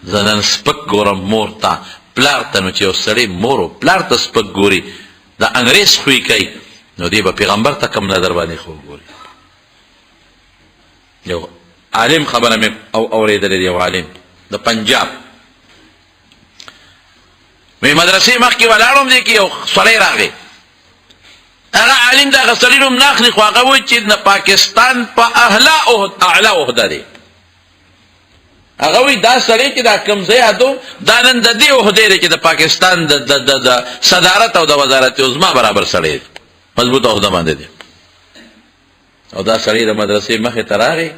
زنن سپک ګورم مور ته پلار ته، نو چې یو سړی مور او پلار ته سپک ګوري د انګریز خوی کوي، نو دی به پیغمبر ته کم نظر باندې خو ګوري. یو عالم خبره مې اورېدلې، یو عالم د پنجاب مې مدرسې مخکې ولاړم، دی کې یو سړی راغی، هغه عالم د هغه سړي نوم نه اخلي، خو هغه وایي چې د پاکستان په اعلی عهده دی. هغه وایي دا سړی چې دا کوم ځای یادو دا نن د دې عهدې دی چې د پاکستان د صدارت او د وزارت عظما برابر سړی دی، مضبوط عهده باندې دی. او دا سړی د مدرسې مخې ته راغی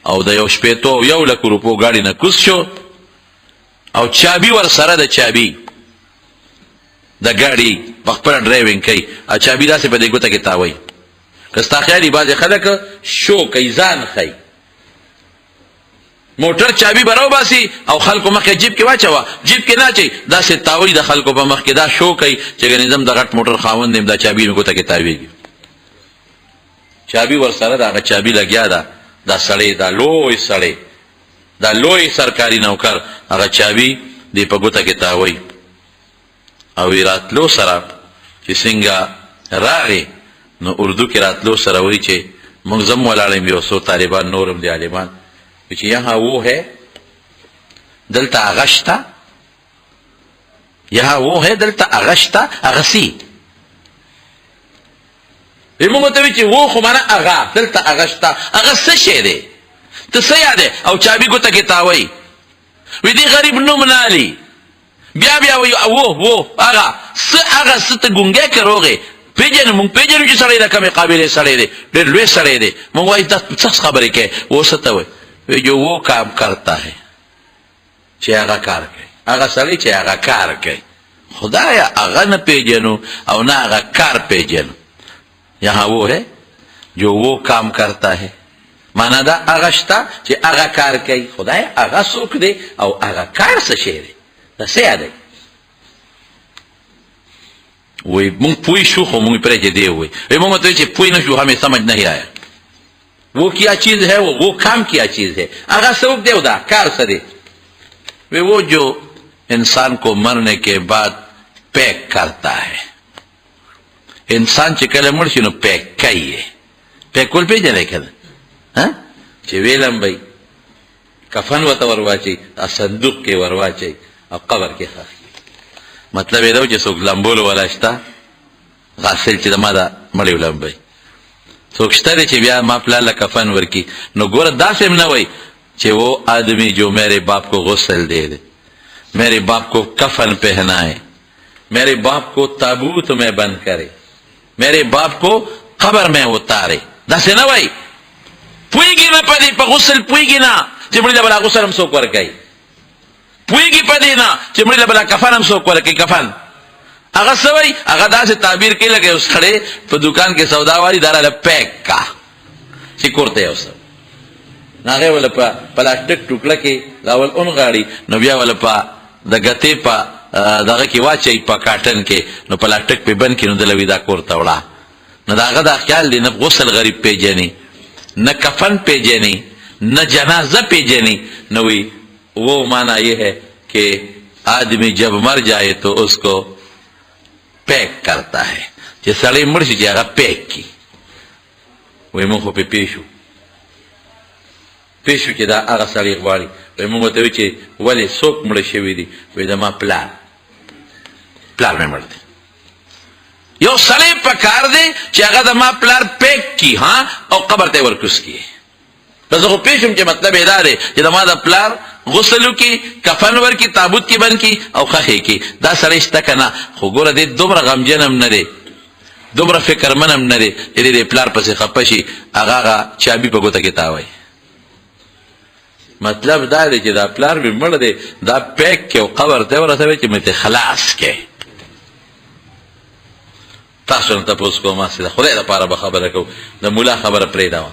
او د یو شپېتو 1 لک روپو ګاډي نه کوز شو او چابي ور سره د چابي د ګاډي په خپله ډرایوینګ کوي، او چابي داسې په دې ګوته کې تاوی. که ستا خیال بعضې خلک شو کوي، ځان ښیي، موټر چابي به راوباسي او خلکو مخکې جیب کې واچوه، جیب کې نه اچوي، داسې تاوی د خلکو په مخ کې، دا شو کوي چې ګنې زم د غټ موټر خاوند یم، دا چابي مې ګوته کې تاویږي. چابي ور سره د هغه چابي لګیا ده، دا سړی، دا لوی سړی، دا لوی سرکاري نوکر هغه چابي دی په ګوته کې تاوی. او راتلو سره چې څنګه راغی، نو اردو کې راتلو سره وایي چې موږ زم ولاړ یو څو طالبان نورم دی عالمان، چې یہاں وہ ہے دلتا اغشتا، یہاں وہ ہے دلتا اغشتا اغسی. موږ ته وایي چې وہ خو مانا اغا، دلتا اغشتا اغه څه شی دی، ته څه یادې؟ او چابي ګوته کې تاوی، وی دی غریب نوم نه علي، بیا بیا وایي وہ اغا څه، هغه څه ته ګونګی که روغې پیژنو، موږ پیژنو چې سړی د کمې قابلې سړی دی، ډېر لوی سړی دی. موږ وایي دا څه خبرې کوې؟ وہ څه ته وایي؟ جو وہ کام کرتا ہے چې هغه کار کوي، هغه سړی چې هغه کار کوي. خدایا هغه نه پیژنو او نه هغه کار پیژنو. یہاں وہ ہے جو وہ کام کرتا ہے، معنا دا هغه شته چې هغه کار کوي. خدایا هغه څوک دی او هغه کار څه شی دی؟ دا څه یادوي؟ وہی مونږ پوه شو، خو مونږ پرې کې دی وایي مونږ ته چې پوه نه شو، ہمیں سمجھ نہیں آیا. وہ کیا چیز ہے، وہ کام کیا چیز ہے، آگا سبب دے دا کار سدے. وہ جو انسان کو مرنے کے بعد پیک کرتا ہے، انسان چې کله مړ شي نو پیک کوي. پیک کول پیژنې که نه چې ویلم بی کفن ورته ورواچي، صندوق کې ورواچي او قبر کې ښخ. مطلب یې دا و چې څوک لمبولو والا شته، غاسل چې د ما دا مړی ولمبوي، څوک شته دی چې بیا ما پلار له کفن ورکي. نو ګوره داسې هم نه وایي چې وہ آدمی جو میرے باپ کو غسل دے دے، میرے باپ کو کفن پہنائے، میرے باپ کو تابوت میں بند کرے، میرے باپ کو قبر میں اتارے، داسې نه وایي. پوهېږي نه په دې په غسل پوهېږي نه چې مړي له بلا غسل هم څوک ورکوي، پوهېږي په دې نه چې مړي له بلا کفن هم څوک ورکوي. کفن هغه څه وایي، هغه داسې تعبیر کوي لکه یو سړی په دوکان کې سودا والی دا راله پیک کا چې کور ته یو څه، نو هغې وله په پلاستیک ټوکړه کې راول اونغاړي، نو بیا وله په د ګتې په دغه کې واچوي، په کاټن کې، نو پلاستیک پې بند کړي، نو دله وي دا کور ته وړه. نو د هغه دا خیال دی نه غسل غریب پیژني، نه کفن پیژني، نه جنازه پیژني. نو وی وہ مانا یہ ہے کہ آدمی جب مر جائے تو اس کو پیک کرتا ہے، چې سړی مړ شي چې هغه پیک کړي. وایي موږ خو پې پوه شو چې دا هغه سړی غواړي. وایي موږ ورته وایي چې ولې څوک مړه شوي دي؟ وایي د ما پلار مې مړ دی. یو سړی په کار دی چې هغه د ما پلار پیک کړي او قبر ته یې ورکوز کړي. نو زه خو پوه شوم چې مطلب یې دا دی چې د ما د پلار غسل وکړي، کفن ورکړي، تابوت کې بند کړي او ښخ یې کړي. دا سړی شته که نه؟ خو ګوره دی دومره غمجن هم نه دی، دومره فکرمن هم نه دی چې دی د پلار پسې خفه شي، هغه چابي په ګوته کې تاوی. مطلب دا دی چې دا پلار مې مړ دی، دا پیک کې او قبر ته ورسوي چې مې ته خلاص کې. تاسو نه تپوس کوم، ما د خدای دپاره به خبره کوو، د ملا خبره پرېږدوه،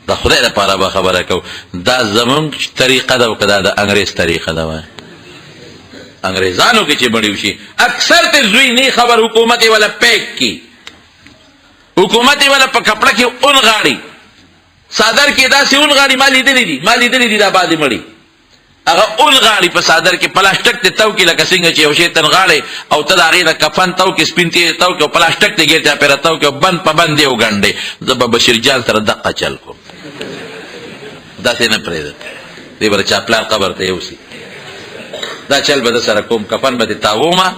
د خدای دپاره به خبره کوو. دا زمونږ طریقه ده او که دا د انګریز طریقه ده؟ انګریزانو کې چې مړي وشي اکثر ته زوی نه خبر، حکومت یې والا پیک کی، حکومت یې والا په کپړه کې اونغاړي، صادر کې داسې اونغاړي. ما لیدلي دي دا بعضې مړي هغه اون غاړي په صادر کې پلاستیک ته تو کې لکه څنګه چې یو شی تن غاړي او ته د هغې د کفن تو کې سپین تیز تو کې او پلاستیک ته ګیر چاپېره تو کې او بند په بند یې وګنډې. زه به بشیر جان سره دقه چل کوم، داسې نه پرېږدم دې به د چا پلار قبر ته یوسي. دا چل به د سره کوم، کفن به دې تاوومه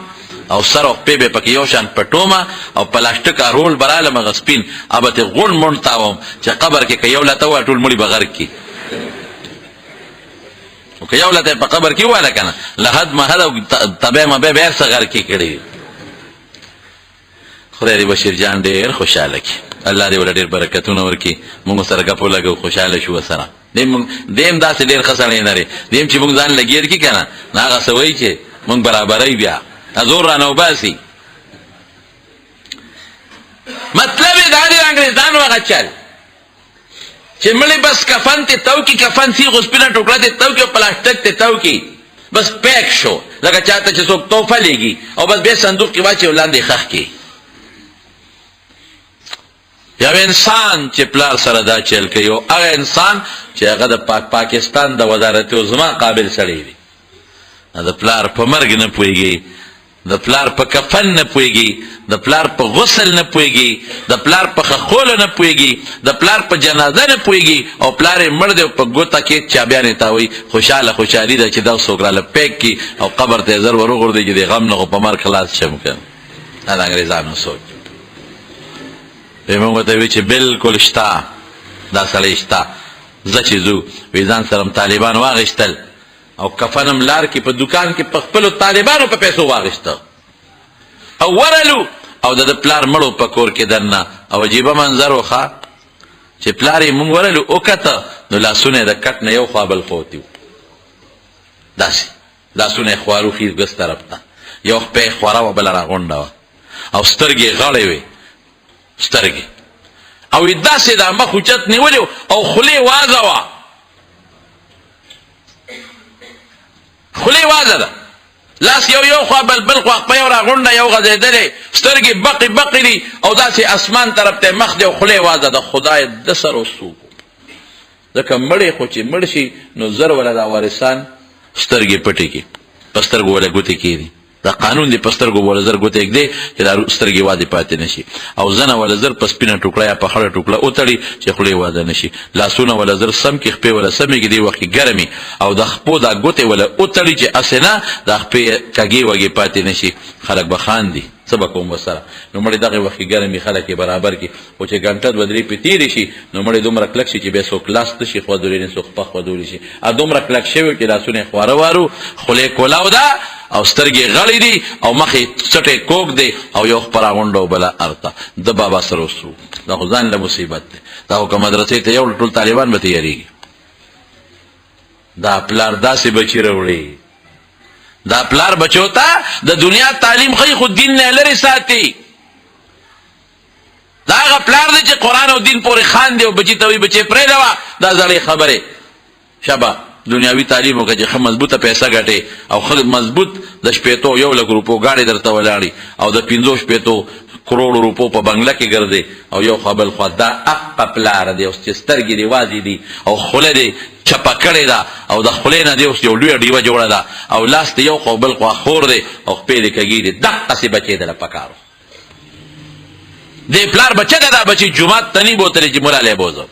او سر او خپې به پکې یو شان پټومه او پلاستیک رول به رالم هغه سپین او به ترې غونډ مونډ تاوم چې قبر کې که یو لته ووایه ټول مړي به غرق کړي. او که یو لته په قبر کې وواله که نه لحد محد او تبی مبی به هر څه غرقې کړي. خدای دې بشیر جان ډېر خوشحاله کړي، الله دې ورله ډېر برکتونه ورکړي. موږ سره ګپ ولګو، خوشحاله شو ورسره. دیم داسې ډېر ښه سړی نه دی، دیم چې موږ ځان لګېر کړي که نه نو هغه څه وایي چې موږ برابروي بیا زور رانه وباسي. مطلب یې دا دی د انګرېزانو هغه چل چې مړی بس کفن ته تو کي، کفن سیغ سپینه ټوکړه ته تو کي او پلاستیک ته تو کي، بس پیک شو لکه چاته چې څوک تحفه لیږي او بس بیا صندوق کې واچي او لاندې ښخ کړي. یو انسان چې پلار سره دا چل کوي او هغه انسان چې هغه د پاکستان د وزارت عظما قابل سړی وي، د پلار په مرګ نه پوهېږي، د پلار په کفن نه پوهېږي، د پلار په غسل نه پوهېږي، د پلار په خښولو نه پوهېږي، د پلار په جنازه نه پوهېږي او پلار یې مړ دی او په ګوته کې چابیانې تاووي. خوشحالي ده چې دا څوک راله پیک کړي او قبر ته یې زر ور وغورځوي چې د غم نه خو په مرګ خلاص شم که دا د انګرېزانو سوچ. موږ ورته وایي چې بلکل شته، دا سړی شته. زه چې ځو وایي ځان سره طالبان واخېستل او کفنم لار کې په دکان کې په خپلو طالبانو په پیسو واخېسته او ورلو او د پلار مړو په کور کې دننه او عجیبه منظر وښه چې پلار یې مونږ ورلو وکته نو لاسونه یې د کټ نه یو خوا بل خوا وتي وو، داسې لاسونه یې خوارو خیز ګس طرف ته، یو خپه یې خوره وه بله راغونډه وه او سترګې یې غړې وې سترګې او یې داسې د مخ اوچت نیولې او خولې وازه وه، خولې وازه ده، لاس یو خوا بل خوا خپه یو راغونډه یو غځېدلې، سترګې بقې بقې دي او داسې اسمان طرف ته مخ دی او خولې وازه ده. خدای د سر و څوک ځکه مړی خو چې مړ شي نو زر وله دا وارثان سترګې پټې کړي، په سترګو وله ګوتې کېږدي، دا قانون دی په سترګو وله زر ګوتې ږدي چې دا سترګې وادې پاتې نه شي، او زنه وله زر په سپینه ټوکړه یا په خړه ټوکړه وتړي چې خولې واده نه شي، لاسونه وله زر سم کړي، خپې وله سمې کړي، دې وخت کې ګرمي او د خپو دا ګوتې وله وتړي چې هسې نه دا خپې کږې وږې پاتې نه شي. خلک به خاندي څه به کوم ورسره. نو مړی دغې وخت کې ګرمي خلک یې برابر کړي، خو چې ګنټه دوه درې پې تېرې شي نو مړی دومره کلک شي چې بیا څوک لاس نه شي خوځولی نه څوک خپه خوځولی شي، دومره کلک شوي چې لاسونه یې خواره وارو، خولې کولاو ده او سترګې غړې دي او مخ یې څټې کوږ دی او یو خپه راغونډه او بله ارته. د بابا سره وسو دا خو ځان له مصیبت دی، دا خو که مدرسې ته یوړل ټول طالبان به تیارېږي. دا پلار داسې بچي راوړي، دا پلار بچو ته د دنیا تعلیم ښیي خو دین نه لرې ساتي. دا هغه پلار دی چې قرآن او دین پورې خاندي او بچي ته وایي بچې پرېږدوه دا زړې خبرې شبه دنیاوي تعلیم وکړه چې ښه مضبوطه پیسه ګټې او ښه مضبوط د شپېتو 1,00,000 روپو ګاډې درته ولاړي او د 50 کروڑو روپو په بنګله کې ګرځې او یو خوا بل خوا. دا حقه پلار دی اوس چې سترګې دې وازې دي او خوله دې چپه کړې ده او د خولې نه دې اوس یو لویه ډیوه جوړه ده او لاس دې یو خوا بل خوا خور دی او خپې دې کږې دي. دقسې بچې دله پکارو دې پلار بچه ده، دا بچې جومات ته نه بوتلی چې ملا لی بوځم.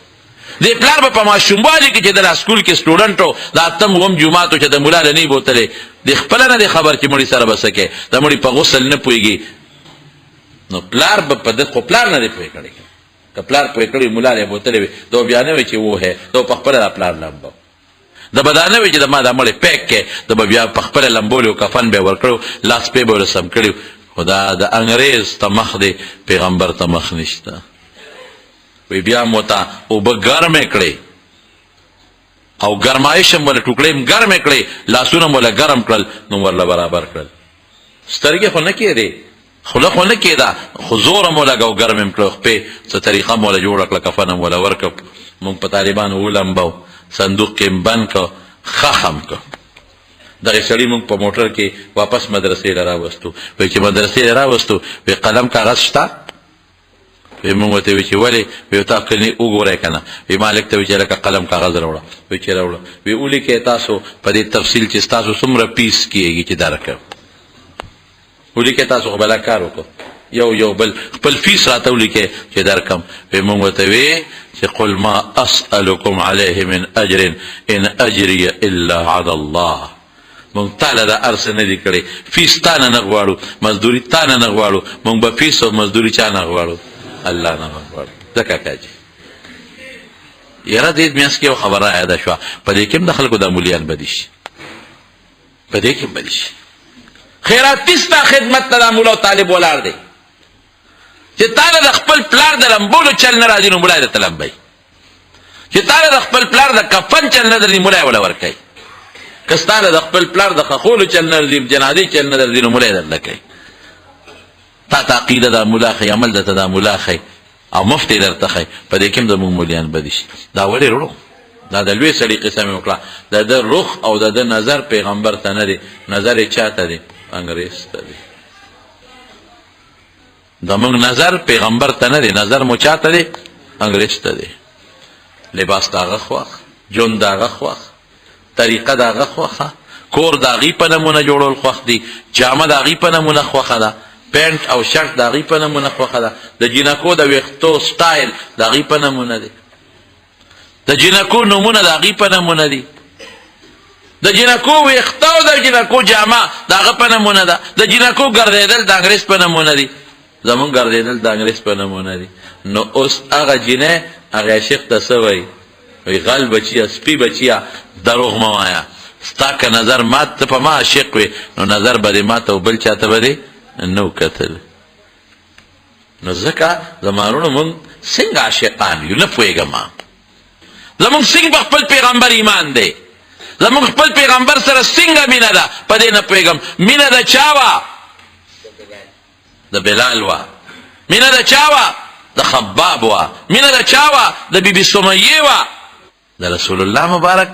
دې پلار به په ماشوموالي کې چې د سکول کې سټوډنټ و د اتم اووم جومات و چې د ملا له نه بوتلی دې خپله نه دی خبر چې مړي سره به څه کوې، د مړي په غسل نه پوهېږي. نو پلار به په ده خو پلار نه دی پوهې کړی، که پلار پوهې کړی ملا له بوتلی وي د به بیا نه وي چې وهې د به په خپله دا پلار لمبه د به دا نه وي چې د ما دا مړی پیک کې د به بیا په خپله لمبولي و کفن به یې ورکړی لاس پې به یې سم کړي. خو دا د انګریز ته مخ دی پیغمبر ته مخ نشته. وی بیا موته اوبه ګرمې کړې او ګرمایش هم وله ټوکړې هم ګرمې کړې، لاسونه هم وله ګرم کړل نو ورله برابر کړل. سترګې خو نه کېدې، خوله خو نه کېده خو زور هم ولګه او ګرم هم کړه، خپې څه طریقه هم وله جوړه کړه، کفن هم وله ورکړه. مونږ په طالبانو ولمبو، صندوق کې هم بند کړه، ښخ هم کړه. دغه سړي مونږ په موټر کې واپس مدرسې له راوستو. وایي چې مدرسې له راوستو وایي قلم کاغذ شته؟ وی مونږ ورته وی چې ولې وی تا کلي وګورئ که نه وی مالک ته وی چې لکه قلم کاغذ راوړه وی چې راوړه وی ولیکئ تاسو په دې تفصیل چې ستاسو څومره پیس کېږي چې دا رقم ولیکئ تاسو خو بلا کار وکړو یو بل خپل فیس راته ولیکئ چې دا رقم وی مونږ ورته وی چې قل ما اسألکم علیه من اجر ان اجری الا علی الله مونږ تاله دا ارس نه دي کړی فیس تا نه غواړو مزدوري تا نه غواړو مونږ به فیس او مزدوري چا نه غواړو الله نه غواړو ځکه کاجي یاره دې میاس کې یو خبره یاده شوه په دې کې هم د خلکو د مولیان بدي شي په دې کې هم بدي شي خیراتي ستا خدمت ته دا مولا او طالب ولاړ دی چې تاله د خپل پلار د لمبولو چل نه راځي نو مولا یې درته لمبوي چې تاله د خپل پلار د کفن چل نه درځي مولا یې وله ورکوي که ستاله د خپل پلار د خخولو چل نه درځي جنازې چل نه درځي نو مولا یې درله کوي تا ته عقیده دا مولا ښي عمل درته دا مولا ښي او مفت یې درته ښي په دې کې هم زموږ مولیان بدي شي دا ولې وروړو دا د لوی سړي قصه مې وکړه د ده رخ او د ده نظر پیغمبر ته نه دی نظر یې چا ته دی انګریز ته دی زموږ نظر پیغمبر ته نه دی نظر مو چا ته دی انګریز ته دی لباس د هغه خوښ ژوند د هغه خوښ طریقه د هغه خوښه کور د هغې په نمونه جوړول خوښ دي جامه د هغې په نمونه خوښه ده پینټ او شرټ د هغې په نمونه خوښه ده د جینکو د ویښتو سټایل د هغې په نمونه دی د جینکو نومونه د هغې په نمونه دي د جینکو ویښته او د جینکو جامه د هغه په نمونه ده د جینکو ګرځېدل د انګریز په نمونه دي زمونږ ګرځېدل د انګریز په نمونه دي نو اوس هغه جینۍ هغه عشق ته څه وایي وایي غل بچیه سپي بچیه دروغ مه وایه ستا که نظر مات ته په ما عاشق وې نو نظر به دې ماته او بل چا ته به دې نو کتل نو ځکه زمانونو مونږ څنګه عاشقان یو نه پوهېږم زمونږ څنګه په خپل پیغمبر ایمان دی زمونږ خپل پیغمبر سره څنګه مینه ده په دې نه پوهېږم مینه د چا وه د بلال وه مینه د چا وه د خباب وه مینه د چا وه د بیبي سمیې وه د رسول الله مبارک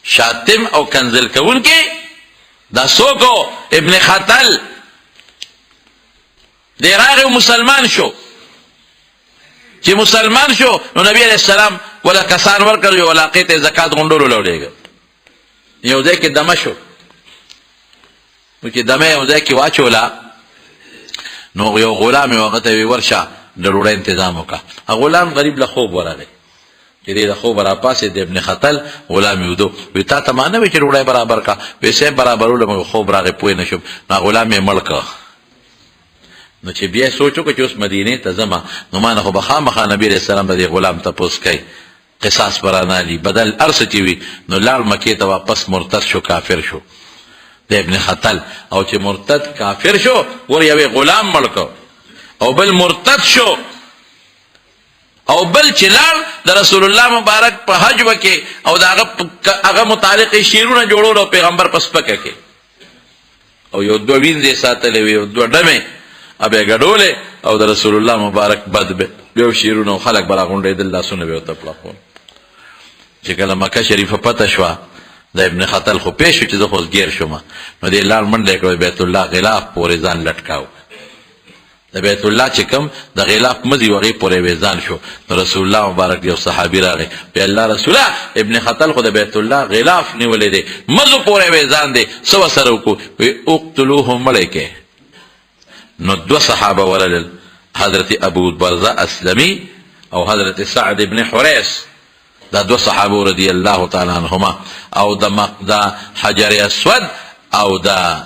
شاتم او کنزل کوونکي دا څوک ابن خطل دی راغی مسلمان شو چې مسلمان شو نو نبی علیہ السلام ولا کسان ورکړ یو علاقې ته زکات غونډولو لوړېږي یو ځای کې دمه شو نو چې دمه یو ځای کې واچوله نو یو غلام یې هغه ته وی ورشه د ډوډۍ تنظیم وکړه غلام غریب له خوب ورغی چې دی د خوب راپاسې د ابن خطل غلام یې ودو وی تا ته ما نه وی چې ډوډۍ برابر کړه وی صاحب برابرولو مګر خوب راغی پوه نه شوم نو غلام یې مړ کړه نو چې بیا سوچ وکړه چې اوس مدینې ته ځمه نو ما نه خو به خامخا نبي علیه السلام به دې غلام تپوس کوي قصاص برانالي بدل هر څه چې وي نو لاړ مکې ته واپس مرتد شو کافر شو د ابن خطل او چې مرتد کافر شو ور یوې غلام مړ کړ او بل مرتد شو او بل چې لاړ د رسول الله مبارک په حج وکې او د هغه متعلق شعرونه جوړول او پیغمبر په سپکه کې او یو دوه وینځې ساتلې وي او دوه ډمې ابه ګډولې او د رسول الله مبارک بد به یو شیرونو خلک برا غونډېدل لاسونه به ورته پړقول چې کله مکه شریفه پته شوه د ابن خطل خو پېښ شو چې زه خو اوس ګیر شوم نو دې لاړ منډه یې کړه بیت الله غلاف پورې ځان لټکاو د بیت الله چې کوم د غلاف مزي وغې پورې وې ځان شو نو رسول الله مبارک یو صحابي راغی وی الله رسوله ابن خطل خو د بیت الله غلاف نیولی دی مزو پورې وې ځان دی څه ورسره وکړو وی اقتلوه مړی کې نو دو صحابه ورلل حضرت ابو برزه اسلمی او حضرت سعد ابن حریس دا دو صحابه رضی الله تعالی عنهما او دا حجر اسود او دا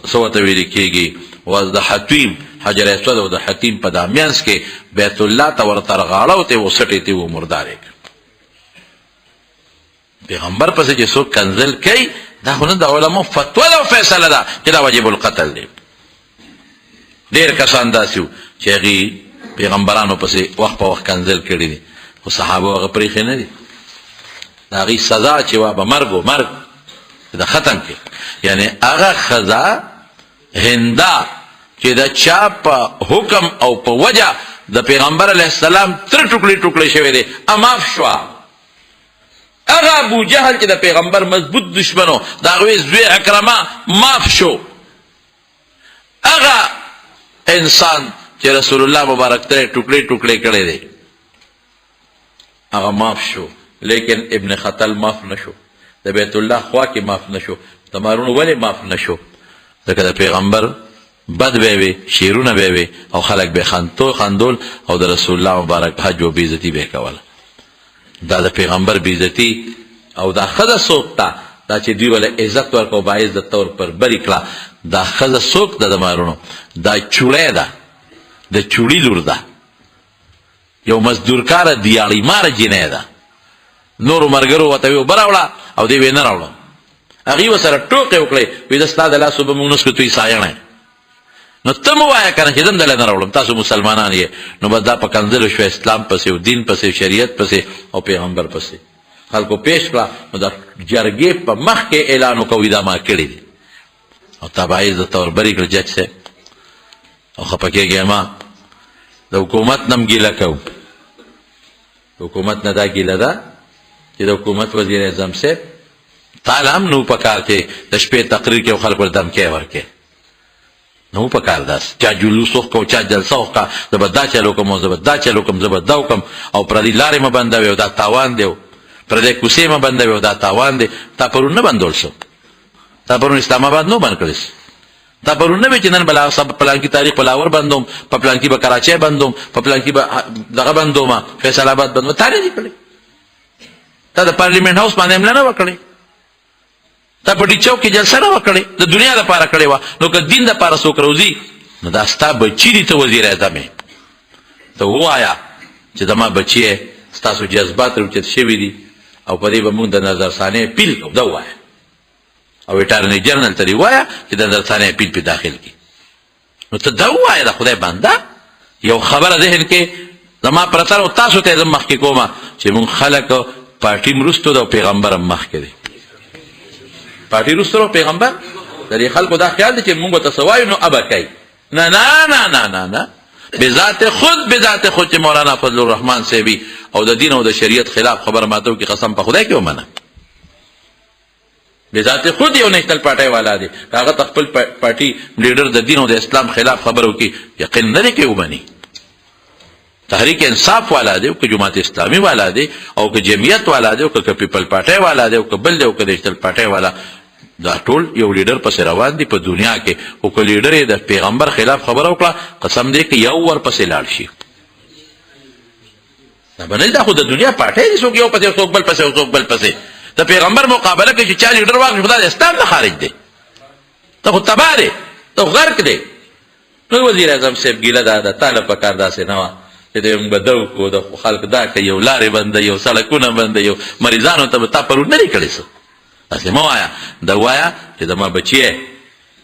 سوته ویل کېږي و د حتیم حجر اسود او د حتیم په دامیانس کې بیت الله ته ورته رغاړو ته وسټې ته و مردارې پیغمبر پسې چې څوک کنزل کوي دا خو نه د علماء فتوا ده او فیصله ده چې دا واجب القتل دی ډېر کسان داسې وو چې هغې پیغمبرانو پسې وخت په وخت کنزل کړي دي خو صحابه هغه پرېښې نه دي د هغې سزا چې وه به مرګ د ختم کې یعنی هغه ښځه هندا چې د چا په حکم او په وجه د پیغمبر علیه السلام تر ټوکړې شوی دی اماف شوه هغه ابو جهل چې د پیغمبر مضبوط دشمنو د هغوی زوی اکرمه معاف شو هغه انسان چې رسول الله مبارک ته ټوکړي ټوکړي کړي دي هغه معاف شو، لیکن ابن خطل معاف نشو، د بیت الله خوا کې معاف نشو. د مارونو ولې معاف نشو؟ ځکه د پیغمبر بد به وي، شیرونه به وي او خلک به خندول او د رسول الله مبارک حج و بیزتی به کوله. دا د پیغمبر بیزتی او دا خزه څوک ته دا چې دوی ولا عزت ورکو باعث د تور پر بری کړه. دا خزه څوک د مارونو دا چوړې ده، د چوړي لور ده، یو مزدورکار دیاړي مار جنې ده. نور مرګرو وته یو براوړه او دی وینه راوړه، هغه وسره ټوکې وکړي وې د ستاد الله صبح مونږ نس کوي سایانه. نو ته مو وایا کنه چې دم دل نه راوړم، تاسو مسلمانان یې. نو بس دا پکنځل شو اسلام پسې او دین پسې شریعت پسې او پیغمبر پسې خلکو پیش کړه. نو دا جرګې په مخ کې اعلان وکوي دا ما کړی دي او تبعیض د تور بری کړ جج سے او خپکیږي. ما د حکومت نم ګیله کو، حکومت نه دا ګیله ده چې د حکومت وزیر اعظم سے تعالی هم نو پکار کې د شپې تقریر کې خلکو دم کې ورکه نو پکار داس چا جلوس کو چا جلسه وکا زبدا چلو کوم زبدا چلو کوم زبدا وکم او پر دې لارې ما بندوي دا تاوان دی، پر دې کوسې ما بندوي دا تاوان دی. تا پرون نه بندول شو، تا پرون اسلام آباد نو بند کړس، تا پرون نه چې نن بلا سب پلان کی تاریخ پلاور بندوم، په پلان کی به کراچۍ بندوم، په پلان کی به دغه بندوم، فیصل آباد بندوم. تا نه کړی، تا د پارلیمنت هاوس باندې عمل نه وکړي، تا په دې چوک کې جلسه نه وکړي، د دنیا لپاره کړي و. نو که دین لپاره څوک روزي نو دا ستا بچی دي ته وزیر اعظم ته وایا چې زما بچی ستاسو جذبات روچت شوي دي او په دې به موږ د نظرثانې پیل کوو. دا وایا او اټارنی جنرال ته وایا چې د نظرثانې پیل په داخل کې. نو ته دا وایا د خدای بنده یو خبره ذهن کې زما پرتر او تاسو ته زما مخ کې کومه چې موږ خلک پارټي مرستو د پیغمبر مخ کې دي، پارټي رسولو پیغمبر د دې خلکو دا خیال دی چې موږ ته سوای نو ابا کوي. نه نه نه نه نه نه بذات خود چې مولانا فضل الرحمن صاحبی او د دین او د شریعت خلاف خبر ماتو کی قسم په خدای کې ومنه. بذات خود یو نشتل پارټي والا دی، هغه خپل پارټي لیډر د دین او د اسلام خلاف خبرو کې یقین نه کوي ومني. تحریک انصاف والا دی او که جماعت اسلامی والا دی او که جمعیت والا دی او که پیپل پارټي والا دی او که بل دی او که نشتل پارټي والا، دا ټول یو لیډر پسې روان دي په دنیا کې. او که لیډر یې د پیغمبر خلاف خبره وکړه قسم دی که یو ور پسې لاړ شي. دا باندې دا خو د دنیا پارټي دي، څوک یو پسې څوک بل پسې څوک بل پسې. د پیغمبر مقابله کې چې چا لیډر واخلي خدای اسلام نه خارج دی، ته خو تباه دی، ته غرق دی. نو وزیر اعظم صاحب ګیله دا د طالب په کار داسې نه وه چې د بدو کو د خلک دا کوي، یو لارې بنده، یو سړکونه بنده، یو مریضانو ته به تا پرون نه دی کړی څه. داسې مه وایه، دا وایه چې زما بچی یې،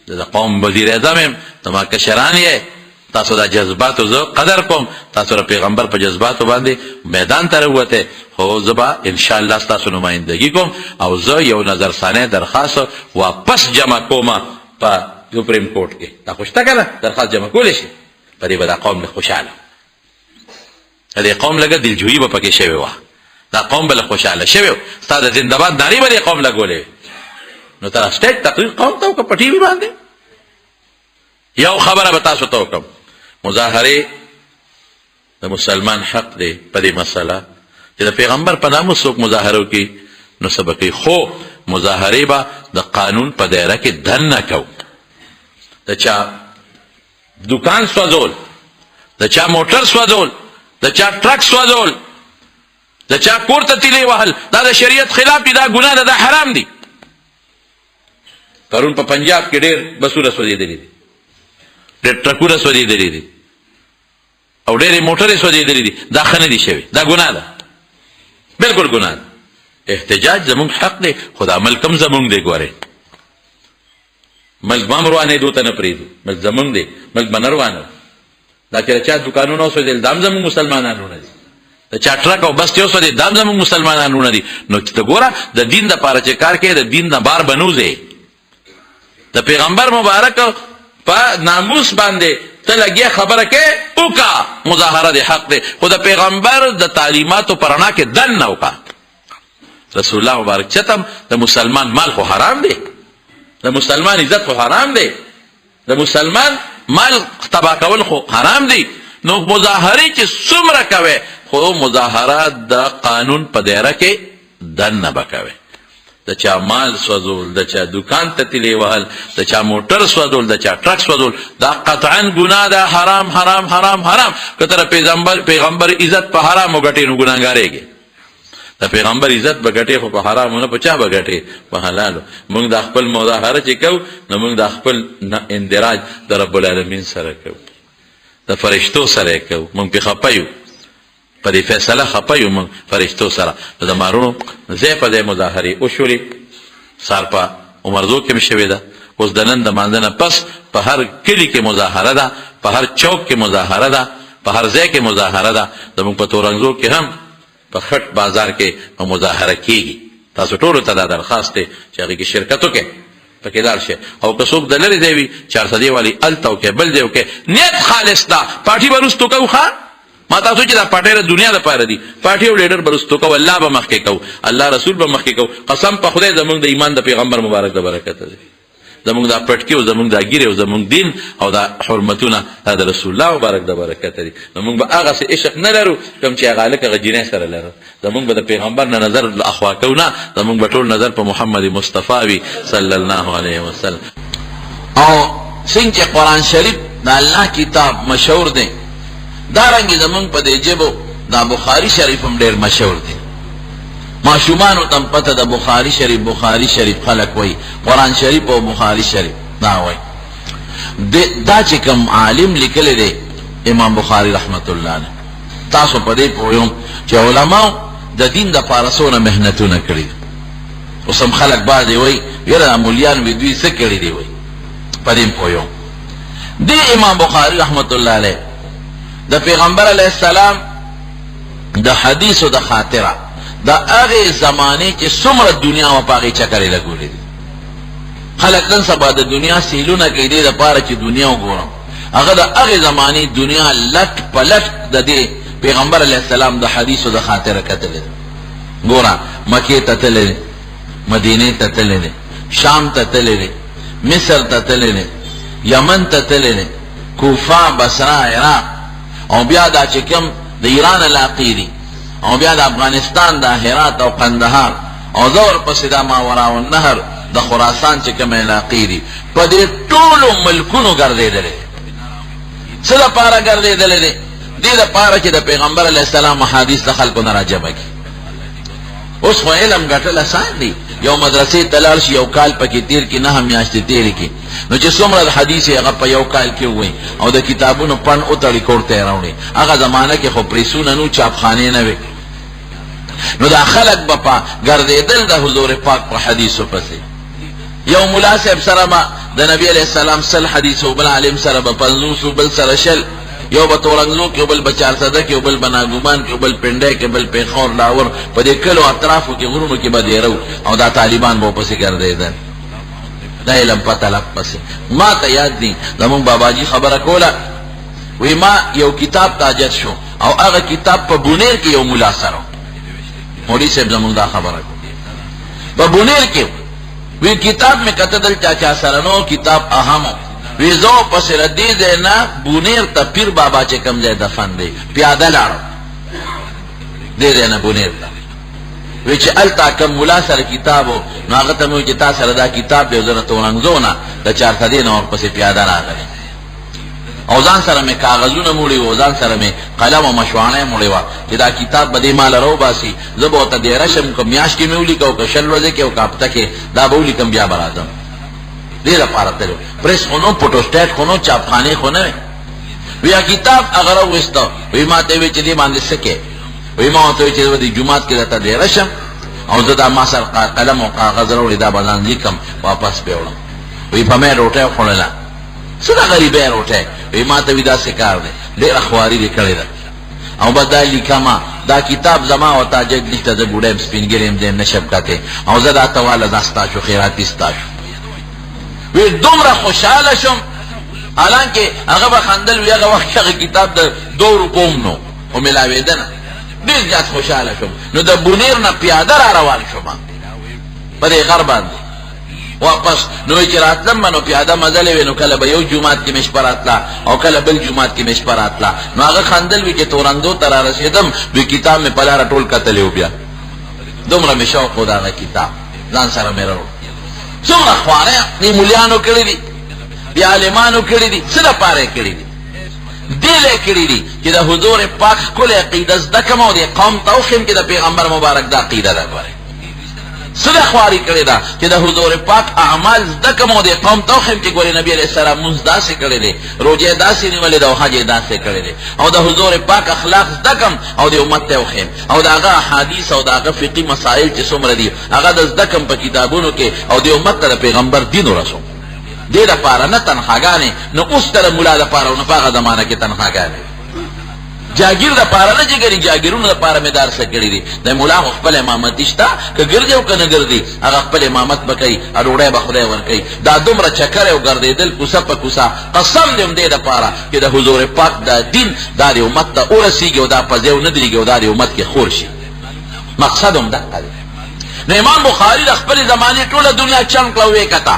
د قوم وزیر اعظم یم، زما کشران یې، تاسو دا جذباتو زه قدر کوم، تاسو د پیغمبر په جذباتو باندې میدان ته راووتې، خو زه به انشاءالله ستاسو نمایندګي کوم او زه یو نظرثانې درخواست واپس جمع کومه په سپریم کورټ کې. دا خو شته که نه درخواست جمع کولی شي، په دې به دا قوم لږ خوشحاله، د دې قوم لږه دلجویي به پکې شوې وه، دا قوم به لږ خوشحاله شوی و، ستا د زنده‌باد نارې به دې قوم لګولې. نو ته سټیج تقریر قوم ته وکړه په ټي وي باندې. یو خبره به تاسو ته وکړم، مظاهرې د مسلمان حق دی په دې مسله چې د پیغمبر په نامه څوک مظاهره وکړي نو څه به کوي، خو مظاهرې به د قانون په دایره کې دننه کوو. د چا دکان سوځول، د چا موټر سوځول، د چا ټرک سوځول، د چا کور ته تیلې وهل، دا د شریعت خلاف دي، دا ګناه ده، دا حرام دي. پرون په پنجاب کې ډېر بسونه سوځېدلي دي، ډېر ټرکونه سوځېدلي دي او ډېرې موټرې سوځېدلي دي. دا ښه نه دي شوي، دا ګناه ده، بلکل ګناه ده. احتجاج زمونږ حق دی، خو د عمل کم زمونږ دی. ګورئ ملک به هم روانېدو ته نه پرېږدو، ملک زمونږ دی، ملک به نه روانو. دا چې د چا دوکانونه وسوځېدل دا هم زمونږ مسلمانانو نه دي، د چا ټرک او بس چې وسوځېد دا هم زمونږ مسلمانانو نه دي. نو ته ګوره د دین دپاره چې کار کوې د دین نه بار به نوځې. د پیغمبر مبارک په ناموس باندې ته لګیا خبره کې وکړه، مظاهره د حق دی، خو د پیغمبر د تعلیماتو په رڼا کې دننه وکړه. رسول الله مبارک چتم د مسلمان مال خو حرام دی، د مسلمان عزت خو حرام دی. د مسلمان مال تبا کول خو حرام دی، نو مظاهره چې څومره کوي خو مظاهرات د قانون په دایره کې دننه به کوي. د چا مال سوځول، د چا دکان ته تیلی وهل، د چا موټر سوځول، د چا ټرک سوځول، دا قطعا ګناه ده، حرام حرام حرام حرام. که تر پیغمبر عزت په حرامو ګټې نو ګناهګارېږي. د پیغمبر عزت به ګټې خو په حرامو نه، په چا به ګټې؟ په حلالو. موږ د خپل مظاهره چې کوو نو موږ د خپل اندراج د رب العالمین سره کوو، د فرشتو سره کوو. موږ پې خفه یو، په دې فیصله خفه یو موږ فرشتو سره. د مارونو ځای په ځای مظاهرې وشولې، سار په عمرزو کې مې شوې ده، اوس د نن د مانځه نه پس په هر کلي کې مظاهره ده، په هر چوک کې مظاهره ده، په هر ځای کې مظاهره ده. زموږ په تورنګزو کې هم په خټ بازار کې په مظاهره کېږي. تاسو ټولو ته دا درخواست دی چې هغې کې شرکت وکړئ، پکې لاړ شئ. او که څوک د لرې ځای وي 400 والي هلته وکړئ، بل ځای وکړئ، نیت خالص ده. پارټي به وروستو کوو. ښه ما تاسو چې دا پارټۍ د دنیا دپاره دي، پارټي او لیډر به وروستو کوو، الله به مخکې کوو، الله رسول به مخکې کوو. قسم په خدای زموږ د ایمان د پیغمبر مبارک د برکته دی، زموږ دا پټکي او زموږ دا ګیرې او زموږ دین او دا حرمتونه دا د رسول الله مبارک د برکته دي. نو موږ به هغسې عشق نه لرو کوم چې هغه هلک هغه جینۍ سره لرو. زموږ به د پیغمبر نه نظر اخوا کوو نه، زموږ به ټول نظر په محمد مصطفی وي صلی الله علیه وسلم. او څنګه چې قرآن شریف د الله کتاب مشهور دی، دارنګې زموږ په دې ژبو دا بخاري شریف هم ډېر مشهور دی. ماشومانو ته پته د بخاري شریف خلک وایي، قرآن شریف او بخاري شریف دا وایي. دا چې کوم عالم لیکلی دی امام بخاري رحمت الله علیه، تاسو په دې پوهیږم چې علماو د دین دپاره څونه محنتونه کړي دي. اوس هم خلک بعضې وایي یاره مولیان وي دوی څه کړي دي، وایي په دې پوهیږم. دې امام بخاري رحمت الله علیه د پیغمبر علیه السلام د حدیثو د خاطره د هغې زمانې چې څومره دنیا و په هغې چکرې لګولې دي. خلک نن سبا د دنیا سیلونه کوي دې دپاره چې دنیا وګورم. هغه د هغې زمانې دنیا لټ په لټ د دې پیغمبر علیه السلام د حدیثو د خاطره کتلې ده. ګوره مکې ته تللی دی، مدینې ته تللی دی، شام ته تللی دی، مصر ته تللی دی، یمن ته تللی دی، کوفه، بصره، عراق، او بیا دا چې کوم د ایران علاقې دي، او بیا د افغانستان د هرات او قندهار، او زه ورپسې دا ماوراء النهر د خراسان چې کوم علاقې دي، په دې ټولو ملکونو ګرځېدلی دی. څه دپاره ګرځېدلی دی؟ دې دپاره چې د پیغمبر علیه السلام احادیث د خلکو نه راجمع کړي. اوس خو علم ګټل اسان دی، یو مدرسې ته لاړ شي، یو کال پکې تیر کړي، 9 میاشتې تېرې کړي، نو چې څومره د حدیث هغه په یو کال کې ووایي، او د کتابونو پڼ وتړي کور ته یې راوړي. هغه زمانه کې خو پریسونه نو، چاپخانې نه وې، نو دا خلک به په ګرځېدل د حضور پاک په حدیثو پسې. یو ملا صاحب سره به د نبي علیه السلام 100 حدیث، او بل عالم سره به 50، بل سره 100، یو به تورنګزو کې، بل به 400 کې، بل به ناګومان کې، بل پنډی کې، بل پیښور لاور، په دې کلو اطرافو کې غرونو کې به دیرو، او دا طالبان به پسې ګرځېدل د علم په طلب پسې. ما ته یاد دي زمونږ باباجي خبره کوله، وی ما یو کتاب تاجت شو، او هغه کتاب په بونیر کې یو ملا سره، مولوي صاحب زمونږ دا خبره په بونیر کې وی کتاب مې کتل چاچا سره نو کتاب اهمو، وی زو پسې ردی دی نه بونیر ته پیر بابا چې کوم ځای دفن دی پیاده لاړم دی دی نه بونیر ته. وی چې هلته کوم ملا سره کتاب و، نو هغه ته مې وی چې تا سره دا کتاب دی، زه د تورنګزو نه د 400 نه ورپسې پیاده راغلی، او ځان سره مې کاغذونه موړي وو، ځان سره مې قلم او مشواڼه موړي وه چې دا کتاب به دې مال راوباسي، زه به ورته دیره شم، که میاشت کې مې ولیکه، که 6 ورځې کې، او که هفته کې، دا به ولیکم، بیا به راځم. دې دپاره تللی پریس خو نو، فوټوسټیټ خو نو، چاپخانې خو نه وې. وی کتاب هغه راوویسته، وی ما ته وی چې دې باندې څه کې؟ وی ما ورته وی چې زه دې جومات کې درته دیره شم، او زه دا ما سره قلم او کاغذ راوړي، دا به ځان لیکم، واپس به وړم. وی په مې روټۍ وخوړله، څه دا غریبۍ روټۍ؟ وی ما ته وی داسې کار دی، ډېره خواري دې کړې ده، او بس دا لیکمه، دا کتاب زما او تا جګ نشته، زه بوډی یم، سپین ږیری یم، زه نشم کتی، او زه دا ته واله دا ستا شو، خیراتي ستا شو. وی دومره خوشحاله شم، حالانکې هغه به خندل، وی هغه وخت هغه کتاب د 2 روپو هم نو، خو ملاوېده نه، ډېر زیات خوشحاله شم. نو د بونیر نه پیاده را روان شوم په دې غر باندې، واپس نو چې راتلم نو پیاده مزل وي نو کله به یو جمعات کې مش پراتلا او کله بل جمعات کې مش پراتلا نو هغه خندل وی چې تورندو تر رسیدم دوی کتاب می پلار ټول کتل یو بیا دومره می شوق خدا غا کتاب ځان سره مې راو څومره خوانه دې مليانو کړی دي بیا عالمانو کړی دي څه لپاره کړی دي دله کړی دي چې د حضور پاک کله عقیده زده کوم او د قوم توخم کې د پیغمبر مبارک د عقیده ده غواړي سره خواري کړی دا چې د حضور پاک اعمال زده کوم او د قوم توخم کې ګوري نبی علیہ السلام مزدا سے کړی دي روزه داسې نیولې دا حج داسې کړی دي او د حضور پاک اخلاق زده کوم او د امت توخم او داغه حدیث او داغه فقہی مسائل چې څومره دي هغه د زده کوم په کتابونو کې او د امت د پیغمبر دین او رسول دې د پاره نه تنخواګانې نو اوس تر مولا د پاره نو هغه زمانہ کې تنخواګانې جاگیر د پاره نه جګری جاگیرونو د پاره مدار سکړي دي د مولا خپل امامت شتا ک ګرځي او کنه ګرځي هغه خپل امامت بکای اړوړې به خدای ورکي دا دومره چکر او ګرځیدل کوسه په کوسه قسم دې د پاره چې د حضور پاک د دین د امت ته ورسیږي او دا پځو نه دیږي او د امت کې خور شي مقصد هم دا دی نو امام بخاری د خپل زمانه ټوله دنیا چم کلوې کتا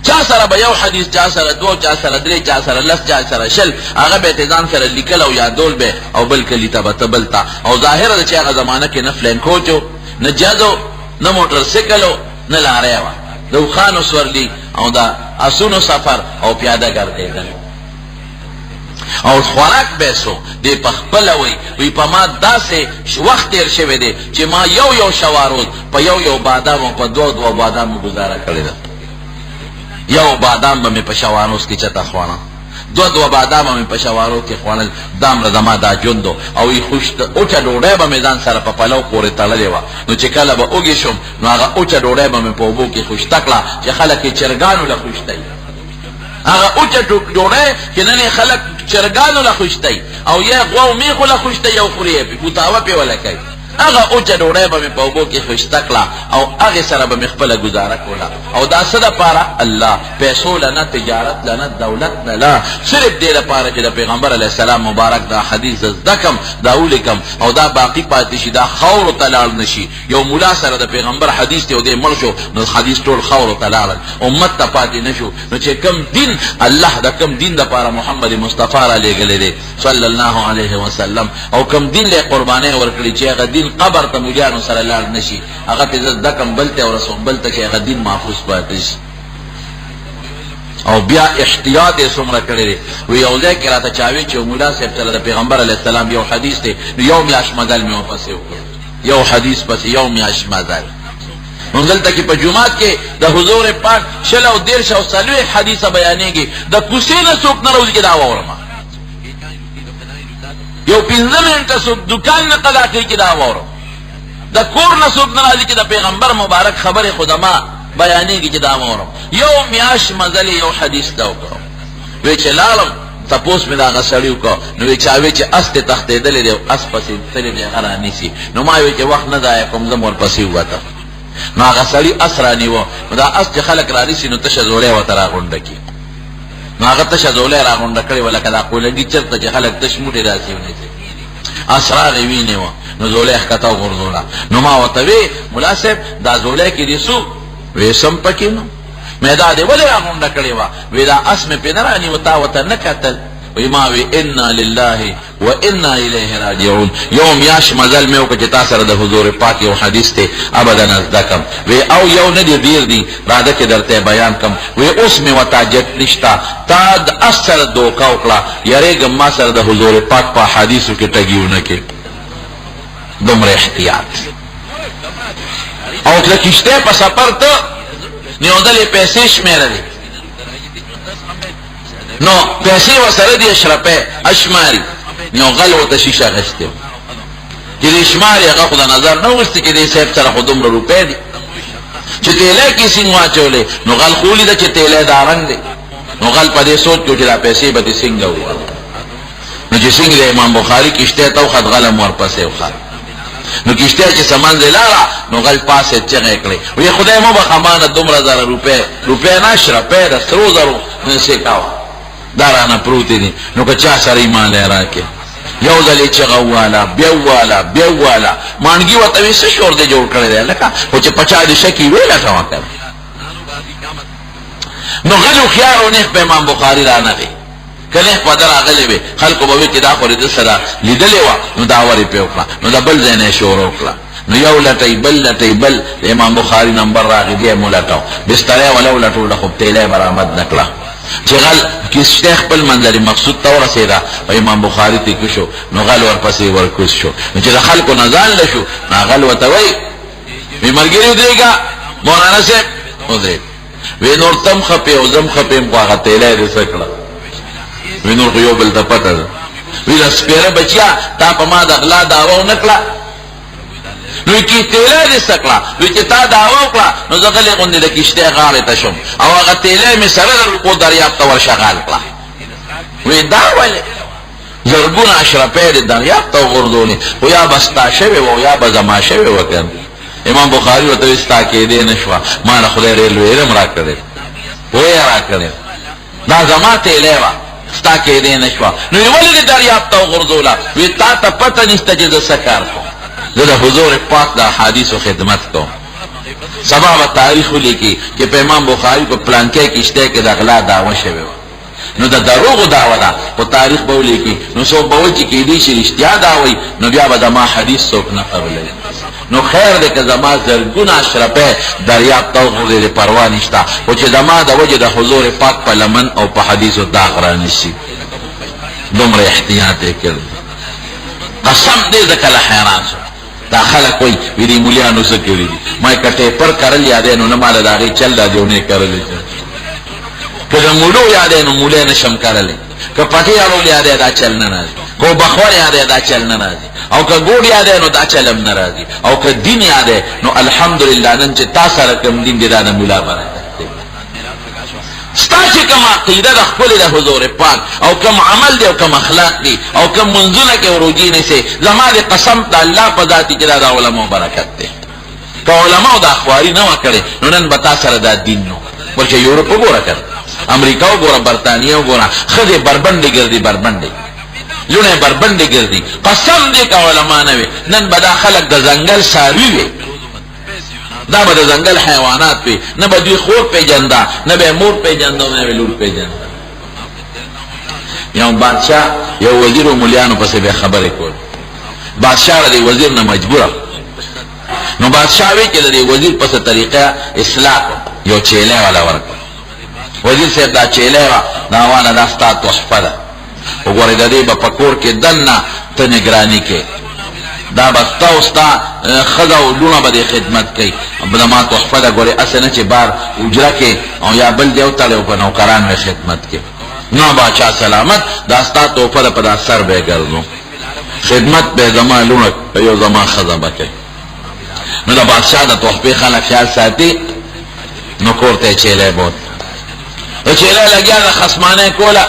چا سره به یو حدیث چا سره دو چا سره درې چا سره لس چا سره شل هغه به تیزان سره لیکل او یادول به او بل کلی تبتبلتا او ظاهر ده چې هغه زمانہ کې نه فلین کوچو نه جادو نه موټر سایکلو نه لارې و د خانو سورلی او دا اسونو سفر او پیاده ګرځیدل او خوراک بیسو دی پخپل وی پا ما داسې وقت تیر شوی دی چې ما یو شواروز پا یو بادام او پا دو بادام گزاره کړی ده یو بادام با می پشوانوس کی چتا خوانا دو بادام با می پشوانو کی خوانل دام رزما دا جندو او ای خوشت اوچا ڈوڑای با میزان سر پا پلو پوری تللی و نو چه کلا با اوگی شم نو آغا اوچا ڈوڑای با می پوبو کی خوشتکلا چه خلقی چرگانو لخوشتی آغا اوچا ڈوڑای که ننی خلق چرگانو لخوشتی او یه غواو میخو لخوشتی او خوریه پی پوتاوا پی ولکی اغا اوچا ڈوڑای با می پاوبو کی خوشتکلا او اغی سر با مخبل گزاره کولا او دا صدا پارا اللہ پیسو لنا تجارت لنا دولت لنا صرف دیر پارا چی دا پیغمبر علیہ السلام مبارک دا حدیث زدکم دا اولکم او دا باقی پاتشی دا خور تلال نشی یو مولا سر دا پیغمبر حدیث تی او دے مرشو نو حدیث طول خور تلال امت تا پاتی نشو نو چی کم دین اللہ دا کم دین دا پارا محمد مصطفی را لے گلے دے صلی اللہ علیہ وسلم او کم دین لے قربانے ورکلی چی اغا دین قبر تا مجانو سر لار نشی اغا پیزد دکم بلتے و رسول بلتا چی اغا دین محفوظ پاتش او بیا احتیاط سمرا کرے دے وی اوزے کراتا چاوی چی مولا صاحب چلا دا پیغمبر علیہ السلام یو حدیث تے یو میاش مدل میں وپسے ہوگا یو حدیث پس یو میاش مدل منزلتا کی پا جماعت کے دا حضور پاک شل او دیر شاو سلوی حدیث بیانے گی دا کسین سوک نروزی کی دعوی ورما یو پینزم انتا سوک دکان نقضا کی دعوی ورما دا کور نسوک نرازی کی دا پیغمبر مبارک خبر خودما بیانی کی دا مورم یو میاش مزل یو حدیث داو کرو ویچه لالم تپوس می دا غسڑیو که نو ویچه آویچه است تخته دلی دیو است پسی تلی دی غرانی سی نو ما ویچه وقت ندائی کم زمور پسی ہوا تا نو غسڑی است رانیو نو دا است خلق رانی سی نو تش زولی و ترا غنڈکی نو آغا تش زولی را غنڈکڑی ولکه دا قولنگی چرتا چه خلق تش موٹی راسی ونی سی اسرار وینه و نو زولی اخکتاو غرزولا نو ما وطوی ملا صاحب دا زولی کی دیسو ویسم پکی نو میدا دے ولی راغونڈا کڑی وا ویدا اسم پی نرانی و تاوتا نکتل ویماوی انا للہ و انا الیہ راجعون یوم یاش مزل میں اوکا چتا سر دا حضور پاکی و حدیث تے ابدا نزدکم وی او یو ندی دیر دی رادا کے درتے بیان کم وی اس میں وطا جت نشتا تا دا اثر دوکا اکلا یرے گم سر دا حضور پاک پا حدیثو کے تگیو نکے دمر احتیاط او کله کشته په سفر ته نیودلې پیسې شمیرلې نو پیسې وسره دي اشرفه اشماري نو غلو ته شیشه غشته چې اشماري هغه خدای نظر نو وست کې دې صاحب سره خودم روپې دي چې تیلې کې سینوا چولې نو غل خولي د چې تیلې دارنګ دي نو غل په دې سوچ کې چې لا پیسې به دې څنګه وو نو چې څنګه امام بخاری کشته ته خد غلم ورپسې وخا نو کشته چې سامان دلاره نو غل پاسه چغې کړې وی خدای مو بخمانه دومره زره روپے ناشره پیدا سرو زرو نسې کاوه دارانه پروت دي نو که چا سره ایمان لرا کې یو ځلې چغوالا بیوالا مانګي وته وسه شور دې جوړ کړی دی لکه او چې 50 شکی ویلا تا وکړ نو غلو خيار ونخ په امام بخاری را نه دی کنه په در اغلی به خلکو به کې دا خوري د سره لیدلې و نو دا وری په وکړه نو دا بل ځای نه شروع وکړه نو یو لټي بل امام بخاری نمبر راغی دی مولاتو بستر ولا ولټو خو تیلې برآمد نکړه چې غل کې شیخ خپل منځري مقصود ته ورسېدا امام بخاری ته کې شو نو غل ورپسې ورکوس شو نو چې خلکو نزان لشو نو غل وته وای می مرګري دیګه مولانا صاحب ودرې وی نور تم خپې او زم خپې په هغه تیلې دې سکړه وی نور یو بل ته پټه وی لاس پیره بچیا تا په ما د غلا داو نکړه نو کی تیلې دې سکړه وی چې تا داو کړه نو زغلې غوندې د کشته غاړه ته شم او هغه تیلې می سره کو دریاب ته ورشغال کړه وی دا ولې زرګون اشرفه دې دریاب ته ورغورځولې او یا بستا شوی او یا بزما شوی وکړ امام بخاری وته استا کې دې نشوا ما نه خدای ریلوی رم را کړې وې را کړې دا زما تیلې وا استا کې دې نشوا نو ولې دریاب ته ورغورځولا وی تا ته پته نشته چې د سکار کو زه حضور پاک دا حدیث و خدمت کو سبب تاریخ لیکي چې په امام بخاری په پلان کې کشته کې د اغلا داوا شوی نو دا دروغ داوا ده په تاریخ به لیکي نو سو به چې کې دې شي رښتیا دا وای نو بیا به ما حدیث څوک نه قبلای نو خیر دې که زما زرګون اشرفه دریاب ته غوړې پروا نشتا او چې زما د وجه د حضور پاک په لمن او په حدیثو داغ را نشي دومره احتیاط وکړ قسم دې ځکه حیران شو دا خلک وای ویری مولیانو څه کوي ما کټه پر کړل یادې نو نه مال داغي چل دا دیونه کړل کله مولو یادې نو مولې نشم کړل که پټي یارو یادې دا چل نه راځي کو بخور یادې دا چل نه راځي او که ګوډ یادې نو دا چلم نه راځي او که دین یادې نو الحمدلله نن چې تاسو سره کوم دین دې دا مولا برکت ستاسو کوم عقیده د خپل د حضور پاک او کوم عمل دی او کوم اخلاق دی او کوم منځونه کې وروجي نه سي زما د قسم د الله په ذات کې د علماء برکت دی که علماء د اخواري نه وکړي نو نن به تاسو سره د دین نو ورته یورپ وګوره کړ امریکا وګوره برتانیا وګوره خدای بربندې ګرځي بربندې لونه بربندې ګرځي قسم دې که علماء نه وي نن به دا خلک د ځنګل ساروي وي دا به د ځنګل حیوانات وي نه به دوی خور پیژنده نه به مور پیژنده نه به لور پیژنده یو بادشاہ یو وزیر و مولیانو پسې به خبرې کول بادشاہ د وزیر نه مجبوره نو بادشاہ وی چې د وزیر پسې طریقه اصلاح یو چیلې والا ورکړ وزیر صاحب دا چیلې وا دا وانه دا ستاسو تحفه ده وګورئ د دې په پکور کې دنه ته نگرانی کې دا بستا اوستا خدا او لونه به خدمت کوي بل ما تحفه ده ګوري اسنه چې بار اجره کې او یا بل دیو تله په نوکران به خدمت کوي نو بادشاہ سلامت دا ستا توفه په اثر به ګرځو خدمت به زما لونه یو زما خدا بکي نو دا بادشاہ د توفه خلک خیال ساتي نو کوړته چيله بوت چيله لګیا د خصمانه کوله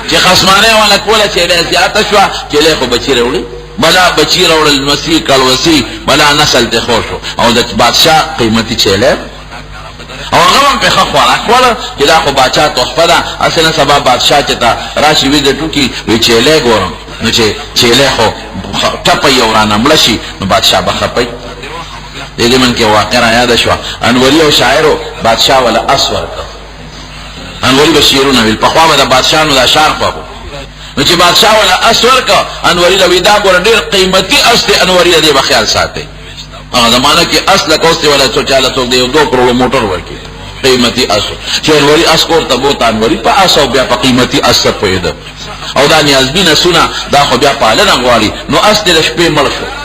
چې خصمانه ولا کوله چيله زیاته شو چيله خو بچی وروړي بلا بچی راوړل مسیح کلوسی بلا نسل ته خوشو او د بادشاہ قیمتي چيله او هغه په خواړه کوله چې دا خو بادشاہ تحفه ده اصله سبب بادشاہ چتا راشي وی د ټوکی وی چيله ګورم نو چې چيله خو ټپه یو رانه ملشي نو بادشاہ بخپي دې من کې واقعا یاد شو انوري او شاعرو بادشاہ ولا اسور انوري بشیرونه ویل په خوا د بادشاہ نو دا شار خو نو چې بادشاہ ولا اسور کا انوري لوي دا ګور ډېر قیمتي اس ته انوري دې بخیال ساتي هغه زمانہ کې اصل کوسته ولا چاله څوک دی 2 کروڑ موټر ورکی قیمتي اس چې انوري اس کور ته بوت انوري په اسو بیا په قیمتي اس په یده او دا نیازبینه سونه دا خو بیا پالنه غواړي نو اس دې شپې مړ شو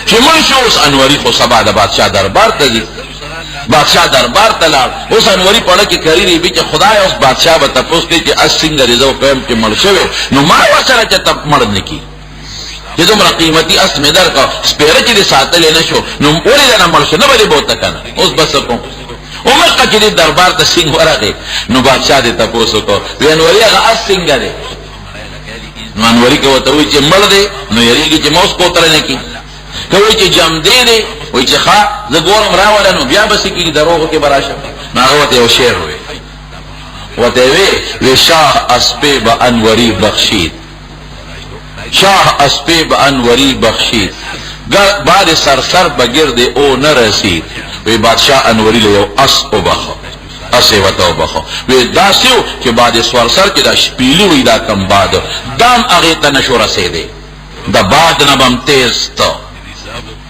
چې مړ شو اوس انوري خو سبا د بادشاہ دربار ته ځي بادشاہ دربار ته لاړ اوس انوري پړه کې کریری به چې خدای اوس بادشاہ به تاسو ته چې اس څنګه رضا قائم کې مړ شوی نو ما وسره چې تب مړ نکی چې دومره قیمتي اس مې درکا سپیره چې ساتل نه شو نو ولې نه مړ شو نه به بوته کنه اوس بس کوم عمر کچې دربار ته څنګه ورغی نو بادشاہ دې تاسو کو انوري هغه اس څنګه دی نو انوري کې وته وي چې مړ دی نو یریږي چې موس کوتره نه کی کوي چې جام دی دی وای چې ښا زه ګورم راوړل نو بیا بس کې دروغ کې براشه ناغه ته یو شعر وي وته وی شاه اسپیب انوری بخشید شاه اسپیب انوری بخشید بعد سرسر بگرد او نرسید وی بادشاہ انوری له یو اس وبخو اسے وتو بخو وی داسیو چې بعد سورسر کې دا شپیلی وی دا کم باد دام هغه ته نشو رسیدي دا باد نه بم تیز تو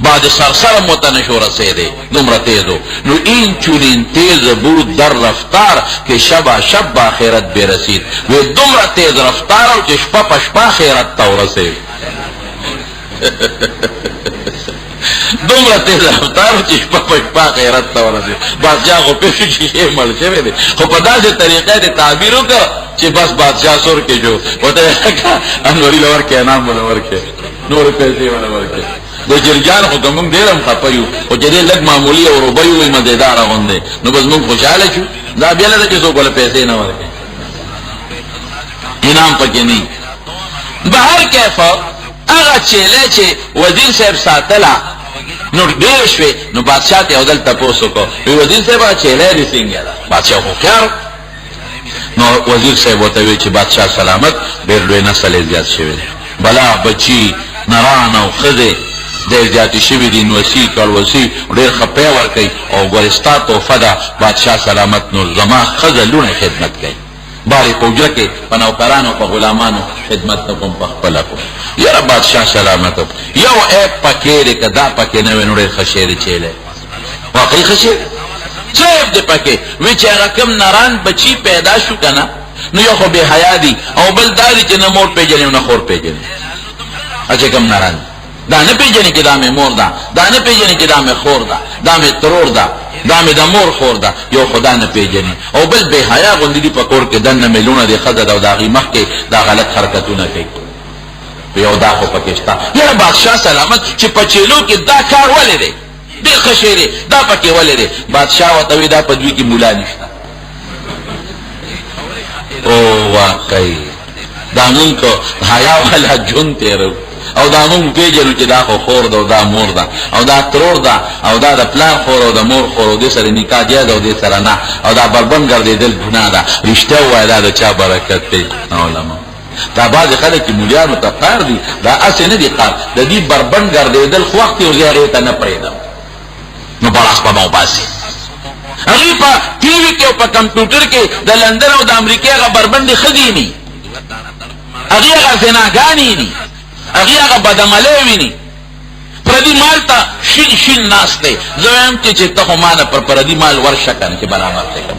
بعد سرسر متنشو رسیدے دومره تیزو نو این چونین تیز بود در رفتار که شبا شب با خیرت بے رسید وی دومره تیز رفتارو چه شپا پشپا خیرت تاو رسید دومره تیز رفتارو چه شپا پشپا خیرت تاو رسید بادشاہ خو پیشو چیشے مل شوے دے خو پدا سے طریقہ دے تعبیرو کا چه بس بادشاہ سور کے جو ہوتا ہے انوری لور کے انام لور کے نور پیسے والا ور کے د جرجان خو کوم ډیرم خپایو او چې دې لګ معمولی او روبي وي مزیدار غونډه نو بس موږ خوشاله شو دا بیا له کې څو کول پیسې نه ورکې انعام پکې نه بهر کیف هغه چيله چې وزیر صاحب ساتلا نو ډیر شوي نو بادشاہ ته اودل تاسو کو وزیر صاحب چيله دې څنګه بادشاہ خو خیر نو وزیر صاحب وته وی چې بادشاہ سلامت ډیر لوی نسل زیات شوی بلا بچی نران او خزه دیر جاتی شوی دی نوسی کالوسی دیر خپی ورکی او گورستا توفه دا بادشاہ سلامت نو زما خزلون خدمت کئی باری پوجر کے پنوکرانو پا غلامانو خدمت نکم پا خپلکو یرا بادشاہ سلامتو یو ایک پکیری که دا پکی نوی نو دیر خشیری چیلے واقعی خشیر چیب دی پکی ویچی اگا کم نران بچی پیدا شو کنا نو یو خو بی حیا دی او بل داری چی نمور پیجنی و نخور پیجنی اچھا کم نران دا نه پیجنی که دا می مور دا نه پیجنی که دا می خور دا می ترور دا می دا مور خور دا یو خدا نه پیجنی او بل بے حیا غوندی دی پکور که دن میلونه دی خزه دا و دا غی مخ که دا غلط حرکتونه کئی یو دا خو پکشتا یرا بادشاہ سلامت چی پچیلو که دا کار ولی دی دیر خشیری دا پکی ولی دی بادشاہ و توی دا پدوی کی مولا نشتا او واقعی دا مون که حیا والا جن تیرو او دا مون پیجنو چې دا خو خور دا او دا مور دا او دا ترور دا او دا دا پلان خور او دا مور خور او دې سره نکاح جایز او دې سره نه او دا بربند ګرځېدل ګناه ده رشته وای دا د چا برکت دی علماء دا بعض خلک چې مولیانو ته قار دي دا اسې نه دي قار د دې بربند ګرځېدل خو وخت یو ځای ته نه پرېږدم نو بلاس په مو باسي هغې په ټي وي کې او په کمپیوټر کې د لندن او د امریکې هغه بربندې ښځې ني هغې هغه زناګانې ني اگی آگا بدعملی وینی پردی مال تا شین ناس تے زویم چی تخو مانا پر پردی مال ورشکن چی برابر دے کم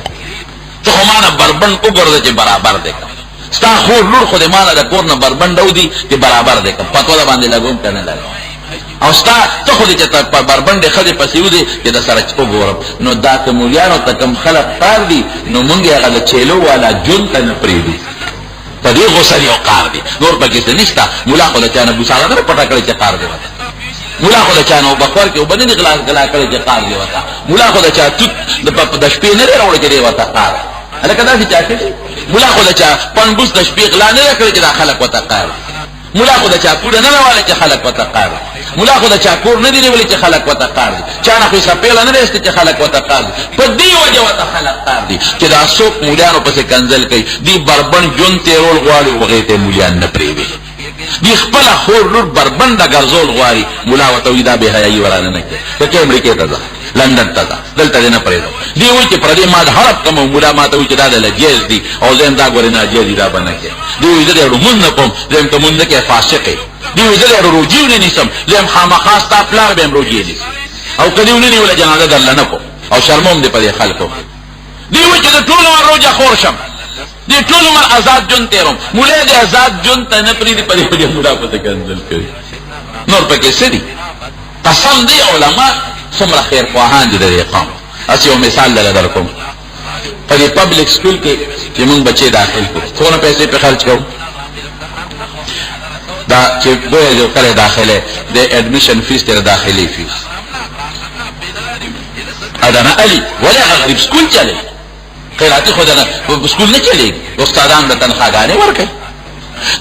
تخو مانا بربند اگرده چی برابر دے کم ستا خور لور خود مانا دا کورنا بربند دو دی چی برابر دے کم پتو دا باندے لگوم کرنے لگو او ستا تخو دی چی تا بربند خد پسیو دی چی دا سرچ اگرم نو دا کمولیانو تا کم خلق پار دی نو منگی آگا دا چیلو والا جن تا نپریدی تا دی غسری او قار دی نور پا کسی نشتا مولا خود چانا بوسالا در پتا کلی چه قار دی وطا مولا خود چانا او بخور که او بدن گلا کلی چه قار دی وطا مولا خود چانا توت دشپی نده روڑ که دی وطا قار الکه دا سی چاکی دی مولا خود چانا پنبوس دشپی غلا نده کلی چه دا خلق وطا قار مولا خود چانا پوڑا نوالی چه خلق وطا قار مولا خود چا کور ندی نیولی چه خلق وطا قار دی چانا خوی سپیلا ندیستی چه خلق وطا قار دی پا دی وجه وطا خلق قار دی چه دا سوک مولیانو پس کنزل کئی دی بربن جن تیرول غواری وغیط مولیان نپریوی دی خپل خور لور بربن دا گرزول غواری مولا وطوی دا بے حیائی ورانا نکی که امریکی تا دا لندن تا دا دلتا دینا پریدو دی وی چه پردی ما دا حرب کم مولا ما تاوی چه دا دا لجیز دی او زیم دا گوری ناجیزی دا بنکی دی وی دا رو من نکم زیم تا من نکی فاسقی دیو زده روجیو نیسم زیم خامخواست تا پلار بیم روجیو نیسم او کدیو نیولا جنازه در لنکو او شرموم دی پا دی خلقو دیو چه دا طول من روجا خورشم دی طول من ازاد جن تیرم مولی دی ازاد جن تا نپری دی پا دی وجه مولا پتا کنزل کری نور پا کسی دی قسم دی علماء سمرا خیر خواهان دی در اقام اسی و مثال لگا درکم پا دی پبلک سکول کے چی من بچے داخل کو تھونا پیسے پہ خرچ کرو دا چې دوی جو کله داخله د اډمیشن فیس تر داخلي فیس ادنا علي ولا غریب سکول چلے قراتي خدانه سکول نه چلے استادان د تنخواهګانې ورکړي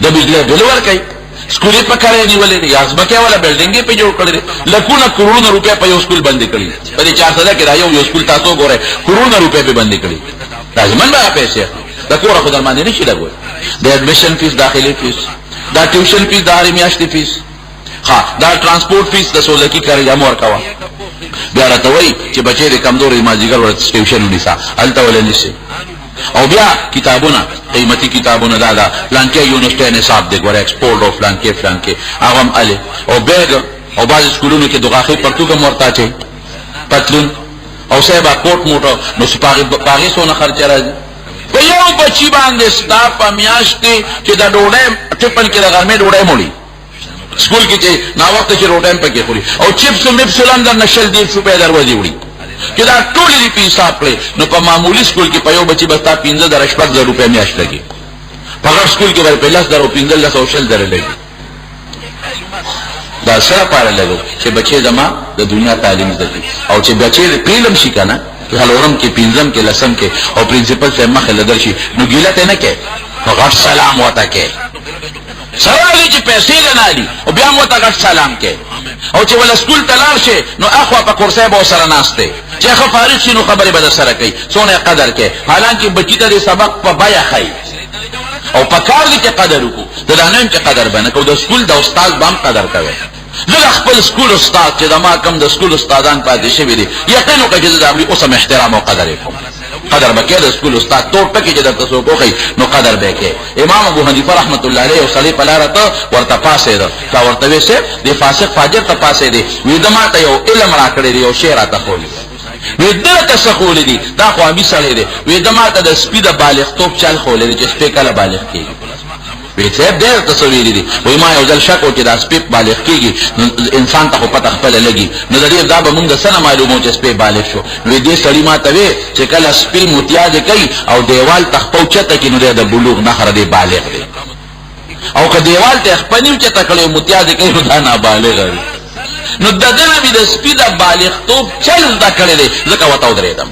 د بجلی بل ورکړي سکول په کاري نیولې یا ځمکه ولا بلډینګ په جوړ کړی لکونه کروڑونه روپیا په یو سکول باندې کړی په 400 کې رايو یو سکول تاسو ګوره کروڑونه روپیا په باندې کړی لازم نه پیسې د کور خدای باندې نشي لګوي د اډمیشن فیس داخلي فیس دا ټیوشن فیس دا هر میاشتې فیس ها دا ترانسپورت فیس د سولکی کاری امور کوا بیا راته وایي چې بچی د کمزوري مازدیګر ورته ټیوشن ونیسه هلته ولې نیسي او بیا کتابونه قیمتي کتابونه دا فلانکې یونیورسټۍ نصاب دی ګوره ایکسپورټ او فلانکې هغه هم الې او بیګ او بعض سکولونو کې د غاښې پرتوګ هم ورته اچوي پتلون او صاحب کوټ موټو نو پاغې څونه خرچه راځي په یو بچي باندې ستا په میاشت کې چې د ډوډۍ ټپن کې د غرمې ډوډۍ موړي سکول کې چې ناوخته چې روټۍ پکې خوري او چپس مپس هم در نه 100 روپۍ دروازې وړي چې دا ټولې دې په حساب کړې نو په معمولي سکول کې په یو بچي به ستا 15,000 روپۍ میاشت لګي په غټ سکول کې به په 10,000 15,000 او 20,000 لګي دا سره پاره لګو چې بچي زما د دنیا تعلیم زده او چې بچي پیلم شي کنه هلورم کې پینځم کې لسم کې او پرنسپل صاحب مخه لدر شي نو ګیلته نه کې غټ سلام وته کې سره چې پیسې لنالي او بیا مو ته غټ سلام کې او چې ول سکول تلار شي نو اخوا په کورسۍ به سره ناشته چې خو فارغ شي نو خبرې به سره کوي څونه قدر کې حالانکه بچی ته سبق په بیا خای او په کار دې کې قدر وکړو د لانم کې قدر باندې کو د سکول د استاد بام قدر کوي زه خپل سکول استاد چې د ما کم د سکول استادان پاتې شوی دي یقین وکړئ چې د امر اوسم احترام او قدر کوم قدر بکې د سکول استاد ټول پکې چې د تاسو کوخی نو قدر بکې امام ابو حنیفه رحمت الله علیه او صلی پلارته ورته پاسې ده دا ورته وسه د فاسق فاجر ته پاسې دي وې دما ته یو علم را کړی دی او شعر ته خولي وې دته سخول دي دا خو ابي سره دي وې دما ته د سپید بالغ توپ چل خولې دي چې سپې کله بالغ کیږي وې څه ډېر تصویر دي وې ما یو ځل شک او چې دا سپې بالغ کیږي انسان ته پته خپل لګي نو د دې دا به موږ سره معلومو چې سپې بالغ شو نو دې سړی ما ته وې چې کله سپې متیاج کوي او دیوال تخپو چته کې نو د بلوغ نخره دی بالغ دی او که دیوال ته خپنیو چته کړي متیاج کوي نو دا نه بالغ دی نو د دې نبی د سپې د بالغ توپ چل دا کړي دی ځکه وتاو درېدم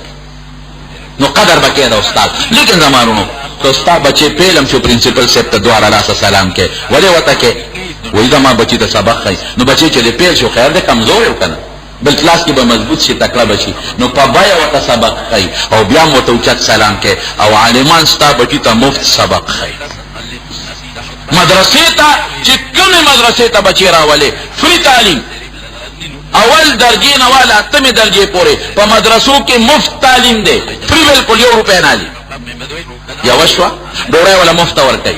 نو قدر بکې دا استاد لیکن زمانونو تو استاد بچے پیلم شو پرنسپل صاحب ته دوار الله سلام کې ولې وته کې وای دا ما بچی ته سبق خای نو بچی چې پیل شو خیر ده کمزور یو کنه بل کلاس کې به مضبوط شي تکړه بچی نو په بیا وته سبق خای او بیا مو ته اوچت سلام کې او عالمان ستا بچی ته مفت سبق خای مدرسې ته چې کومه مدرسې ته بچی راولې فری تعلیم اول درجه نه والا اتمه درجه پورې په مدرسو کې مفت تعلیم دی فری بالکل 1 روپیا نه لې یا وشوا ډوړې ولا مفت ورکړي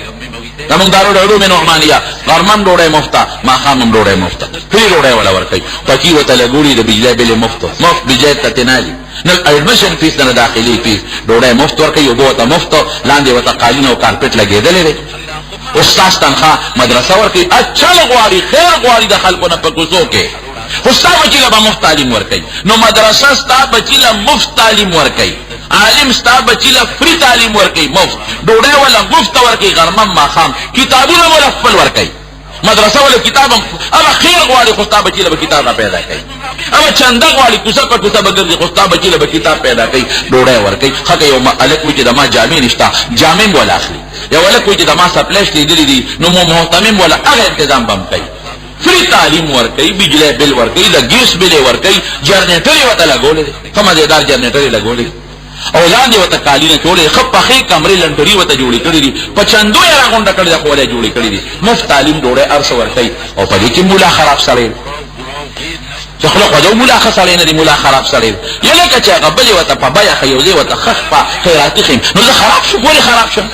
زموږ دارو ډوړو مې نعمانیا غرمن ډوړې مفت ما خامم ډوړې مفت فری ډوړې ولا ورکړي پکې وته لګوري د بجلی بل مفت بجلی ته تنالي نو اډمیشن فیس نه داخلي فیس ډوړې مفت ورکړي یو بوته مفت لاندې وته قالین او کارپټ لګېدلې دي استاد تنخواه مدرسه ورکړي اچھا غواړي خیر غواړي د خلکو نه پکوسو کې استاد بچی له مفت تعلیم ورکړي نو مدرسه استاد بچی له مفت تعلیم ورکړي عالم ستا بچی له فری تعلیم ورکړي مفت ډوډۍ ولا مفت ورکړي غرمه ماخام کتابونه ولا خپل ورکړي مدرسه ولا کتاب هغه خیر غواړي خو ستا بچی له کتاب پیدا کوي هغه چنده غواړي کوڅه په کوڅه بګرځي خو ستا بچی له کتاب پیدا کوي ډوډۍ ورکړي خکه یو الک چې د ما جامع نشتا جامع ولا اخلي یو الک چې د ما سپلیش دي نو مو محتمم ولا هغه تنظیم بم کوي فری تعلیم ورکړي بجلی بل ورکړي د ګیس بل ورکړي جنریټر وته لګولې کومه دې جنریټر لګولې او لاندې وته قالینه جوړې خپخې کمرې لنډري وته جوړې کړې دي پچندو یې راغونډه کړې ده خو جوړې کړې دي مفت تعلیم ډوړې ارس ورکړي او په دې کې مولا خراب سړی چې خلق وځو مولا خسړې نه دي مولا خراب سړی یله کچا قبل وته په بیا خيوزي وته خخپه خیراتي خیم نو زه خراب شو ګوري خراب شم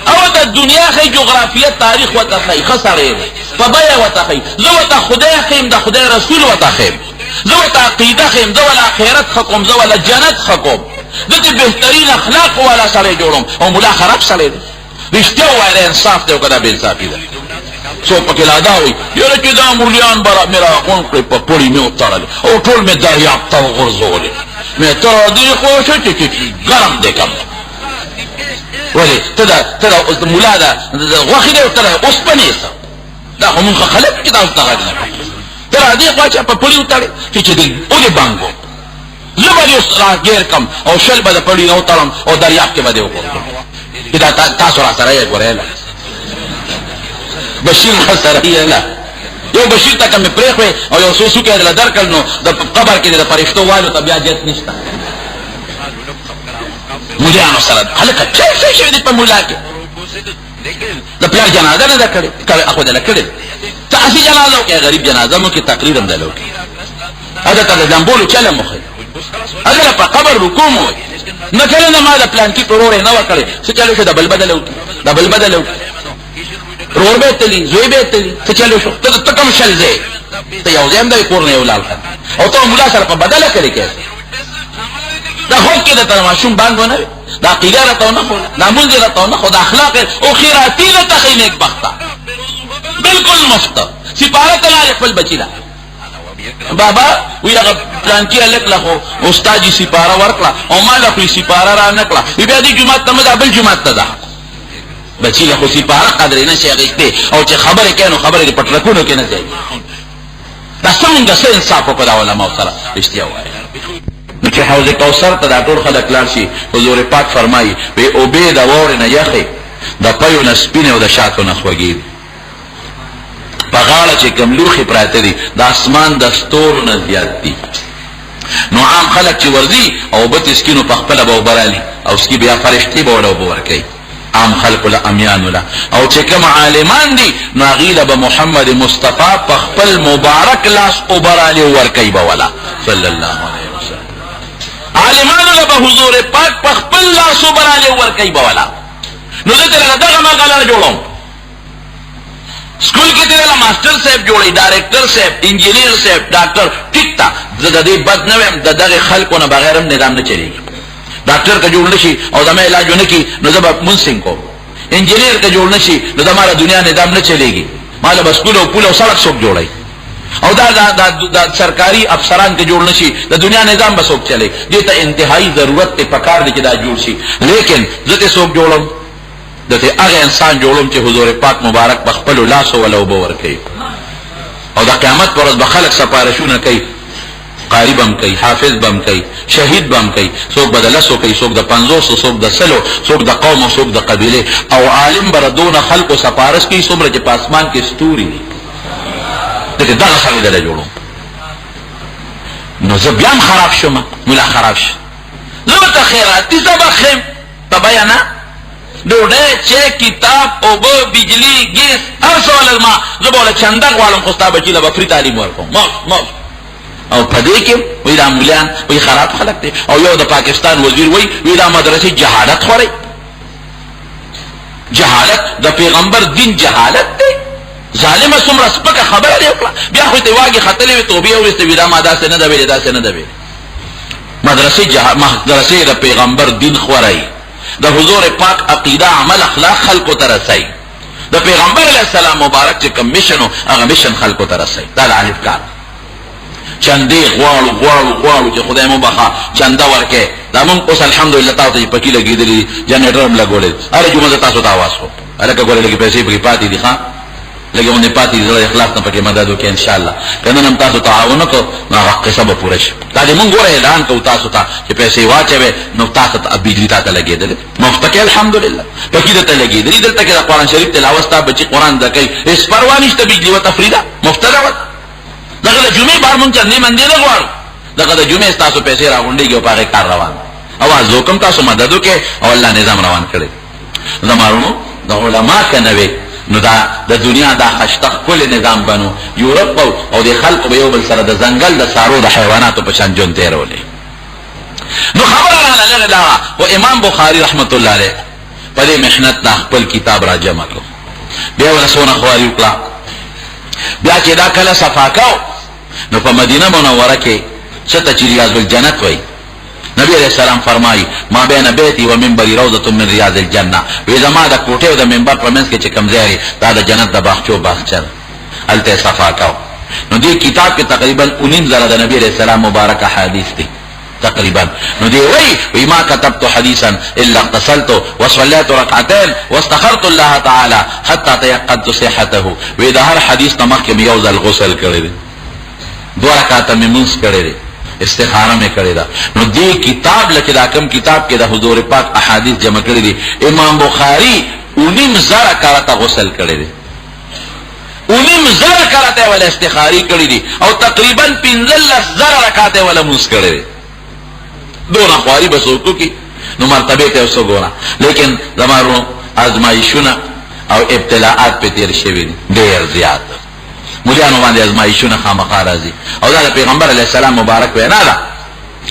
او د دنیا خې جغرافیه تاریخ وته خې خسړې په بیا وته خې زه وته خدای خیم د خدای رسول وته خیم زو ته عقیده خیم زو ول اخرت حکم زو ول جنت حکم دته بهترین اخلاق والا سره جوړم او مولا خراب سره دي رښتیا وایي انصاف دی او کدا به انصافي ده څو پکې لا دا وي یره چې دا مولیان برا میرا غون کړ په پوری مې وتاړل او ټول مې دریاب ته ورغورځول مې ته دې خو چې ګرم دې کم ولی تدا اوس مولا دا غوخي دې وتاړل اوس پنيسه دا هم خلک کې دا وتاړل تر دې خواچا په پوری وتاړي چې دې اولې بانګو زبر یو راګیر کم او شل به پړی نو تړم او دریاب کې بده وکړم دا تاسو را سره یې ګورئ بشیر سره یې نه یو بشیر ته کوم پرېخوي او یو سوسو کې دل درکړ نو د قبر کې د فرشتو والو طبيعت جت نشته مولانو سره هلکه څه شي دې په مولا کې د پلار جنازه نه کړي اخو دل کړي تاسو جنازه کې غریب جنازه مو کې تقریر هم دلو ادا ته جنبولو چله مخه ادا په قبر رکوم وای نه کله نه ما د پلان کې پرور نه وکړي څه چلو شو دبل بدلو رور به تلی زوی به تلی څه چلو شو ته کوم شل زه ته یو ځم د کور نه ولال او ته مولا سره په بدله کړی کې دا هو کې د تماشوم باندې نه دا قیداره ته نه خو دا مونږ راته نه خو د اخلاق او خیراتی له تخینک بختا بالکل مفت سپاره کله خپل بچیلا بابا وی هغه پلان کې الک لخوا استاد جی سپاره ورکړه او ما له خو سپاره را نکړه بیا دې جمعه ته مده بل جمعه ته ده بچی له خو سپاره قدر نه شي غیته او چې خبره کینو خبره دې پټرکونو کې نه ځي دا څنګه څه انصاف په دا علماء سره اشتیا وایي نو چې حوض کوثر ته دا ټول خلک لاړ شي حضور پاک فرمایي وی او به دا وور نه یخي د پيو نسپینه او د شاتو نخوږي په غاړه چې کوم لوخي پراته دي د اسمان د ستورو نه زیات دي نو عام خلک چې ورځي او به تسکینو په خپل به وبرالي او سکی بیا فرشتي به وړو ورکي عام خلق له امیان له او چې کوم عالمان دي ناغیله به محمد مصطفی په خپل مبارک لاس وبرالي ورکي به ولا صلی الله علیه وسلم عالمان له به حضور پاک په خپل لاس وبرالي ورکي به ولا نو دغه دغه ما غلار جوړم स्कूल की तरह मास्टर साहब जोड़े डायरेक्टर साहब इंजीनियर साहब डॉक्टर ठीक था जदे बद नवे ददे खल्क न बगैर निजाम न चलेगी डॉक्टर का जोड़ने शी और दमे इलाज होने की नजब मुंसिंग को इंजीनियर का जोड़ने शी न हमारा दुनिया निजाम न चलेगी माला बस स्कूल और पुल और सड़क सोक जोड़ाई और दा सरकारी अफसरान के जोड़ने शी द दुनिया निजाम बसोक चले ये तो इंतहाई जरूरत ते पकार दे दा जोड़ शी लेकिन जते सोक जोड़म دته هغه انسان جوړوم چې حضور پاک مبارک بخپل لاس ولا وبور کوي او د قیامت پر ورځ بخلق سپارښونه کوي قاری بم کوي حافظ بم کوي شهید بم کوي څوک بدله سو کوي څوک د 500 څوک د سلو څوک د قوم او څوک د قبيله او عالم بردون خلق سپارښ کوي څومره چې پاسمان کې ستوري دغه دغه سره دل جوړو نو زبيان خراب شوم مولا خراب شو نو ته خیرات دي سبخم تبیانا ډوډۍ چې کتاب او بجلی ګیس هر څه ولما زبوله چنده غواړم خو ستا بچی له بفری تعلیم ورکوم مو او پدې کې وې د امولیان وې خراب خلک دي او یو د پاکستان وزیر وې د مدرسې جهالت خوري جهالت د پیغمبر دین جهالت دی ظالم څومره سپکه خبره دی بیا خو ته واګي خطلې توبې او استویدا ماده سه نه دی دا سه نه دی مدرسې د پیغمبر دین خوري د حضور پاک عقیده عمل اخلاق خلق ترسي د پیغمبر علیہ السلام مبارک چې کوم مشن هغه مشن خلق ترسي دا الف کار چندې غواړو چې خدای مو بخا چنده ورکه دا مونږ اوس الحمدلله تاسو ته پکې لګیدلی جنریټر هم لګولې اره جمعه تاسو ته आवाज کو الکه ګورې لګي پیسې پکې پاتې دي ښا لګونه پاتې دي اخلاص نه پکې مدد وکړي ان شاء الله کنه نن تاسو تعاون کو نو حق سبب پوره شي دا دې مونږ ګوره اعلان کو تاسو ته چې پیسې واچوي نو تاسو ته بجلی ته لګیدل مفتکه الحمدلله پکې ته لګیدل دلته کې قرآن شریف تلاوت تا بچي قرآن دکې اس پروانه ته بجلی و تفریدا مفتدا دغه جمعې بار مونږ نه مندې نه غواړو دغه د جمعې تاسو پیسې راغونډيږي او پاره کار روان اواز وکم تاسو مدد وکړي او الله نظام روان کړي زمارونو د علما کنه نو دا د دنیا دا خشتخ کل نظام بنو یورپ او د خلق به یو بل سره د ځنګل د سارو د حیواناتو په شان جون تیرولې نو خبره را لګه دا او امام بخاری رحمت الله علیه په دې محنت د خپل کتاب را جمع کړ بیا ورسونه خواري وکړه بیا چې دا کله صفاکاو نو په مدینه منوره کې څه ته ریاض الجنت وای نبی علیہ السلام فرمائی ما بین بیتی و منبری روضة من ریاض الجنہ وی زما دا کوټه او د منبر په منځ کې چې کمزاري دا د جنت د باغچو باغچل الته صفا کاو نو دې کتاب کې تقریبا 19 زره د نبی علیہ السلام مبارک احادیث دي تقریبا نو دی وی ما كتبت حديثا الا اغتسلت وصليت ركعتين واستخرت الله تعالى حتى تيقنت صحته وی دا هر حدیث تمخ کې یو ځل غسل کړی دي 2 رکعات مې منځ کړی دي استخاره میں کرے دا نو دی کتاب لکه دا کم کتاب کې د حضور پاک احادیث جمع کړی دي امام بخاری 19 زره کرته غسل کړی دي 19 زره کرته ول استخاری کړی دي او تقریبا 15 زره رکعات ول موس کړی دي دونه خواري بسوکو کی نو مرتبه ته وسو ګورا لیکن زمارو ازمایښونه او ابتلاءات په تیر شوی ډیر زیات مليانو باندې ازمایښونه خامخا راځي او دا پیغمبر علیه السلام مبارک وینا ده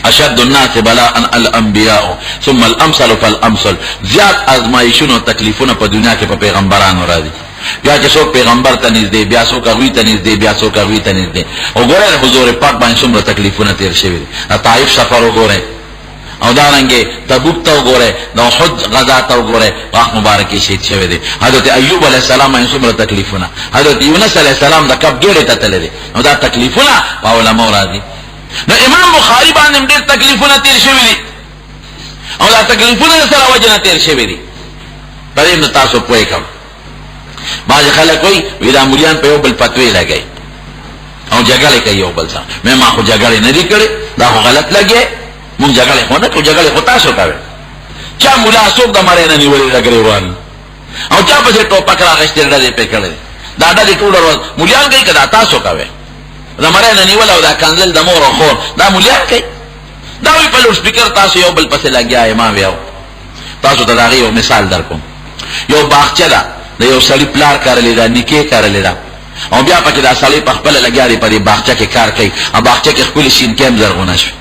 اشد الناس بلاء الانبیاء ثم الامثل فالامثل زیات ازمایښونه تکلیفونه په دنیا کې په پیغمبرانو راځي بیا چې څوک پیغمبر ته نږدې بیا څوک هغوی ته نږدې بیا څوک هغوی ته نږدې وګورئ حضور پاک باندې څومره تکلیفونه تیر شوي دي طائف سفر وګورئ او دارنګه تبوک ته وګورئ د احد غزا ته وګورئ وخت مبارک کې شهید شوی دی حضرت ایوب علیه السلام باندې څومره تکلیفونه حضرت یونس علیه السلام د کب ګیړې ته تللی دی نو دا تکلیفونه په علماو راځي نو امام بخاری باندې ډېر تکلیفونه تیر شوي دي او دا تکلیفونه سره وجه نه تیر شوي دي په دې نو تاسو پوه کړئ بعض خلک وایي دا مولیان په یو بل فتوی لګوي او جګړې کوي یو بل سره ما خو جګړې نه دي کړې دا خو غلط لګي مونږ جګړې خو نه کوو جګړې خو تاسو کوئ چا مولا څوک د مرۍ نه نیولې د ګریوان او چا پسې ټوپک راغېستې ډزې پرې کړې دا ډزې ټوله ورځ مولیان کوي که دا تاسو کوئ د مرۍ نه نیول او دا کنځل د مور او خور دا مولیان کوي دا وایي په لوډ سپیکر تاسو یو بل پسې لګیا ما ویاو تاسو ته د هغې یو مثال در کوم یو باغچه ده د یو سړي پلار کرلې ده نیکې کرلې ده او بیا پکې دا سړی په خپله لګیا دی په دې باغچه کې کار کوي او باغچه کې ښکلې شینکۍ هم زرغونه شوې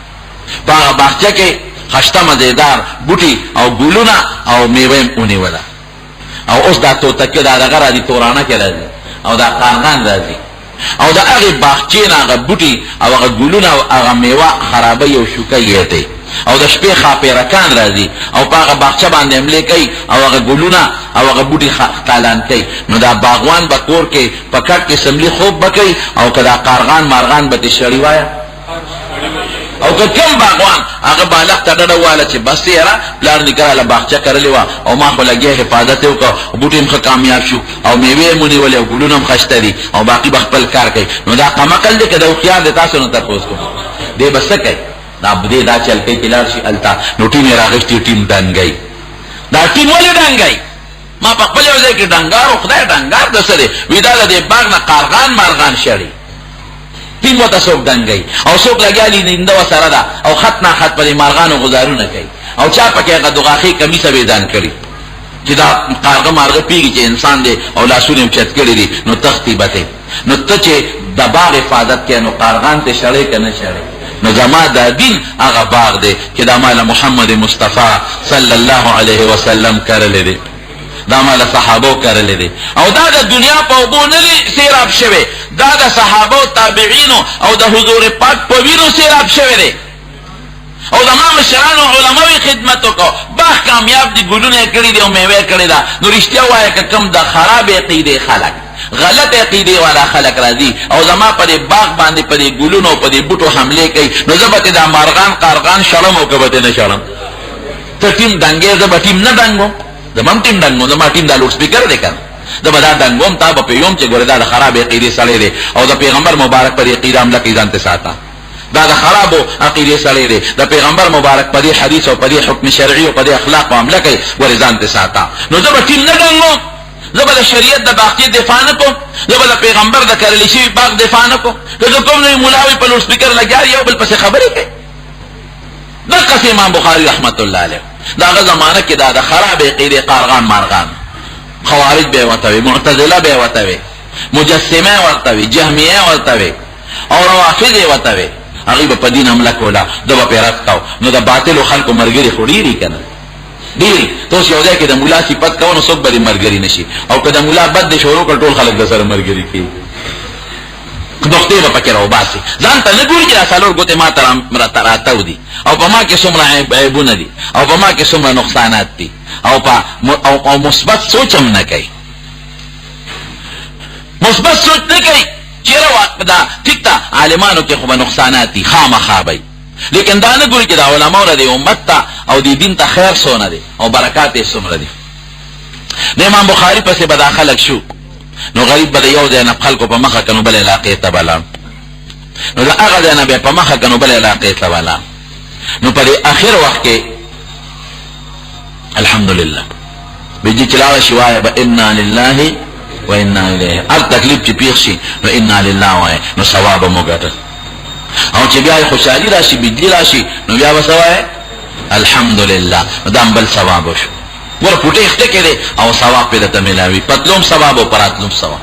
په هغه باغچه کې خشته مزېدار بوټي او ګلونه او میوه هم ونیوله او اوس دا توتکې دا دغه راځي تورانه کې راځي او دا قارغان راځي او د هغې باغچې نه هغه بوټي او هغه ګلونه او هغه میوه خرابوي او شوکه یې او د شپې خاپیرکان راځي او په هغه باغچه باندې حملې کوي او هغه ګلونه او هغه بوټي ښکالان کوي نو دا باغوان به کور کې په کټ کې سملي خوب به کوي او که دا قارغان مارغان به تې شړي وایه او که کم باغوان هغه بالغ ته ډډه واله چې بس یاره پلار نیکه راله باغچه کرلې وه او ما خو لګیا حفاظت یې وکړه بوټي هم ښه کامیاب شو او میوې هم ونیولې او ګلونه هم ښایسته دي او باقي به خپل کار کوي نو دا قمقل دی که د هوښیار دی تاسو نه تپوس کوم دی به څه کوي دا چل کوي چې لاړ شي هلته نو ټیم یې راغېستي ټیم ډنګئ دا ټیم ولې ډنګئ ما په خپل یو ځای کې ډنګار و خدای ډنګار د څه دی وایي دا د دې باغ نه قارغان مارغان شړي ټیم ورته څوک ډنګئ او څوک لګیا لینده ورسره ده او خط نه خط په دې مارغانو ګزارونه کوي او چا پکې هغه دغاښې کمیسه بېځان کړي چې دا قارغه مارغه پیږي چې انسان دی او لاسونه یې اوچت کړي دي نو تختې به تی نو ته چې د باغ حفاظت کوې نو قارغان ته شړی که نه شړی نو زما دا دین هغه باغ دی چې دا مال محمد مصطفی صلی الله علیه وسلم کرلی دی دا مال صحابو کرلی دی او دا د دنیا په اوبو نه دی سیراب شوی دا د صحابو تابعینو او د حضور پاک په وینو سیراب شوی دی او د ما مشرانو علماوی خدمت وکړو باغ کامیاب دي ګلونه یې کړي دي او میوه یې کړې ده نو رښتیا وایه که کوم د خراب عقیدې خلک غلط عقیدې والا خلک راځي او زما په دې باغ باندې په دې ګلونو او په دې بوټو حملې کوي نو زه به تې دا مارغان قارغان شړم او که به تې نه شړم ته ټیم ډنګې زه به ټیم نه ډنګوم زما هم ټیم ډنګوم زما ټیم دا لوډ سپیکر دی که نه زه به دا ډنګوم تا به پې ویم چې ګورې دا د خراب عقیدې سړی دی او د پیغمبر مبارک په دې عقیده حمله کوي ځان ته ساته دا د خرابو عقیدې سړی دی د پیغمبر مبارک په دې حدیث او په دې حکم شرعي او په دې اخلاقو حمله کوي ګورې ځان ته ساته نو زه به ټیم نه ډنګوم زه به د شریعت د باغچې دفاع نه کوم زه به د پیغمبر د کرلی شوي باغ دفاع نه کوم که زه کوم نوی ملاوي په لوډ سپیکر لګیا یو بل پسې خبرې کوي دقسې امام بخاري رحمت الله علیه د هغه زمانه کې دا د خراب عقیدې قارغان مارغان خوارج به یې ورته وي معتزله به یې ورته وي مجسمه یې ورته وي جهمیه یې ورته وي او روافظ یې ورته وي هغوی به په دین حمله کوله ده به پرې رد کوو نو د باطلو خلکو ملګري خو ډېري که نه ډېري ته اوس یو ځای کې د ملا صفت کوو نو څوک به دې ملګري نه شي او که د ملا بد دې شروع کړ ټول خلک د سره ملګري کېږي نقطې به پکې راوباسي ځان ته نه ګوري چې دا څلور ګوتې ما ته راتاو دي او په ما کې څومره عیبونه دي او په ما کې څومره نقصانات دي او مثبت سوچ هم نه کوي مثبت سوچ نه کوي چیرې دا ټیک ده عالمانو کې خو به نقصانات دي خامخا به لیکن دا نه ګوري چې دا علماو را دي امت ته او دې دین ته خیر څونه دی او برکات یې څومره دي د امام بخاري پسې به دا خلک شو نو غریب به د یو ځای نه خلکو په مخه که نو بل علاقې ته بلان نو د هغه ځای نه به په مخه که نو بل علاقې ته بلان نو په دې اخر وخت کې الحمدلله بيجي چې لاړه شي وایه به انا لله و انا الیه هر تکلیف چې پیښ شي نو انا لله وایه نو ثواب به مو ګټه او چې بیا خوشحالي راشي بجلی راشي نو بیا به څه وایه الحمدلله نو دا هم بل ثواب وشو ګوره پوټې اخته کې دی او ثواب پې درته میلاوي پتلوم ثواب او پراتلوم ثواب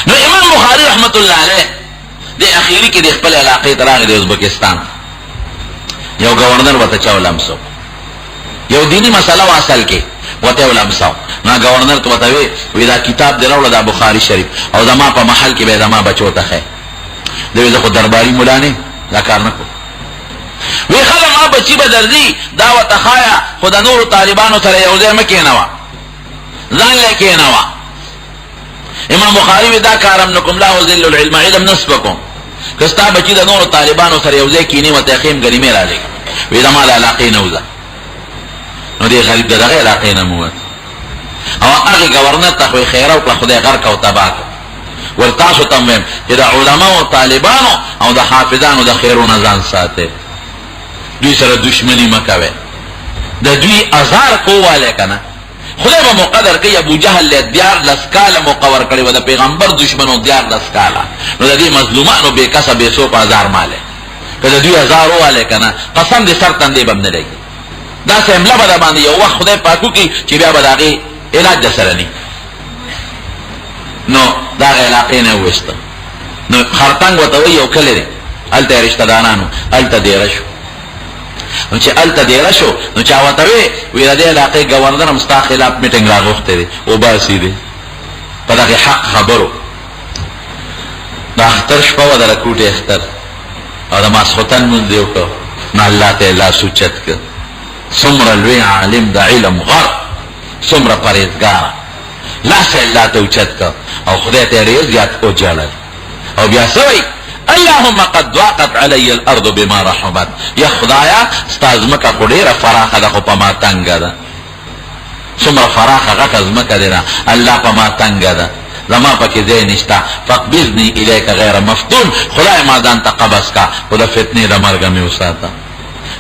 نو امام بخاری رحمت الله علیه د اخیری کې د خپل علاقې تراغ د ازبکستان یو گورنر وته چولمسو یو دینی مسله واصل کې وته ولمسو نا گورنر ته وته وی دا کتاب دی راوړل د بخاری شریف او زما په محل کې به زما بچو ته خې دوی زه خو درباري مولا نه دا کار نه کو وی خله ما بچی بدرځي دا وته خایا خدای نور طالبانو سره یو ځای مکه نه وا ځان لکه نه وا امام بخاری دا کارم نکم لا وذل العلم علم نسبکم کستا بچی د نور طالبانو سره یو ځای کینی وته خیم غریمه را لګ وی دا ما علاقې نه وځه نو دې غریب دغه علاقې نه موت او هغه گورنر ته خیر او خدای غرق او تباک ورتاسو تمم چې د علماء او طالبانو او د حافظانو د خیرونو ځان ساته دوی سره دشمنی مکوي د دوی ازار قواله کنه خدای به مقدر کوي ابو جهل له دیار لسکاله مقور کړي و د پیغمبر دشمنو دیار لسکاله نو د دې مظلومانو به کسب به سو بازار ماله کله دوی ازار واله کنه قسم دې سر تندې بم نه لګي دا سملا به باندې یو وخت خدای پاکو کی چې بیا به داغي علاج سره ني نو دا علاقې نه وسته نو خرطنګ وته یو کله لري الته رشتہ دارانو الته دې رشو نو چې الته دې رشو نو چا وته وی د علاقې گورنر مستا خلاف میټینګ راغوښته دي او باسي دي په دغه حق خبرو دا اختر شپه و در کوټه اختر او د ماسختن مون دیو کو نه الله تعالی سوچت ک سمر لوی عالم د علم غر سمر پرهیزګار لا سه الله ته اوچت کا او خدای ته ریاضت او جلال او بیا سوی اللهم قد ضاقت علی الارض بما رحمت یا خدایا استازمکه خډیره فراخه ده خو په ما تنګ ده سمر فراخه غټ ازمکه ده الله په ما تنګ ده زما پکې ځای نشتا فقبضني الیک غیر مفتون خدای ما ځان ته قبض کا خدا فتنه د مرګ مې وساته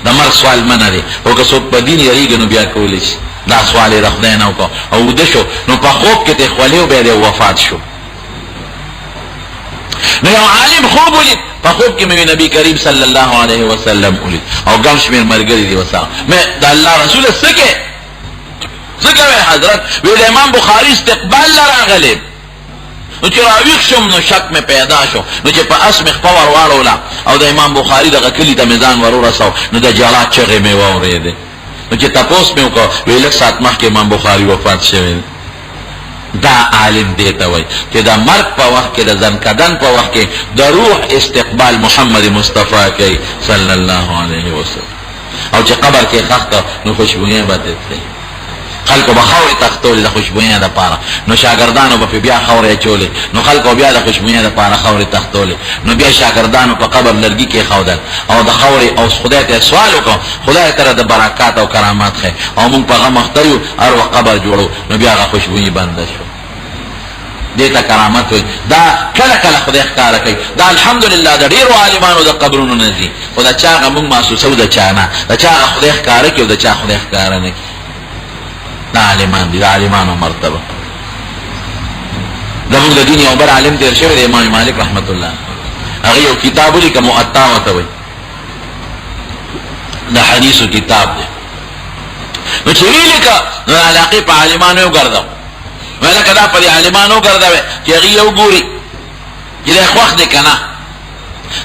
د مرګ سوال منه دي او که څوک په دین یریږي نو بیا کولی شي دا سوال یې رخدای نه وکړو او د شو نو په خوب کې ته خولې به وفات شو نو یو عالم خوب ولید په خوب کې مې نبی کریم صلی الله علیه وسلم ولید او ګم شمیر مرګري دی وسا مې د الله رسول سکه حضرت ویل امام بخاری استقبال راغلی نو چې راویښ شم نو شک مې پیدا شو نو چې په اسم خبر واړولا او د امام بخاری دغه کلی ته میزان ورورساو نو د جلا چغې مې واورېده نو چې تاسو مې وکړ ویل سات مخکې امام بخاری وفات شوی دا عالم دیتا وای چې دا مرګ په وخت کې د ځنکدن په وخت کې د روح استقبال محمد مصطفی کوي صلی الله علیه وسلم او چې قبر کې خخته نو خوشبوئي بدت خلکو به خوري تختول د خوشبوئي د پاره نو شاګردانو به بیا خوري چولې نو خلکو بیا د خوشبوئي د پاره خوري تختول نو بیا شاګردانو په قبر لرګي کې خودل او د خوري او خدای ته سوال وکړو خدای تعالی د برکات او کرامات خې او موږ په غم اختیو ار قبر جوړو نو بیا د خوشبوئي بند شو دیتا کرامت وي دا کله کله خدای ښکارا کوي دا الحمدلله د ډیرو عالمانو د قبرونو نزي خدای چا موږ محسوسو د چانه دا چا خدای ښکارا کوي دا چا خدای ښکارا نه دا عالمان دي دا عالمانو مرتبه زموږ د دین یو بر عالم تیر شوی دی امام مالک رحمت الله هغه یو کتاب لیکه مؤطا وته وي دا حدیثو کتاب دی نو چې ویلکه نو علاقه په عالمانو وګرځاو ولکه دا په عالمانو وګرځاوي چې هغه یو ګوري چې له خوښ دي کنه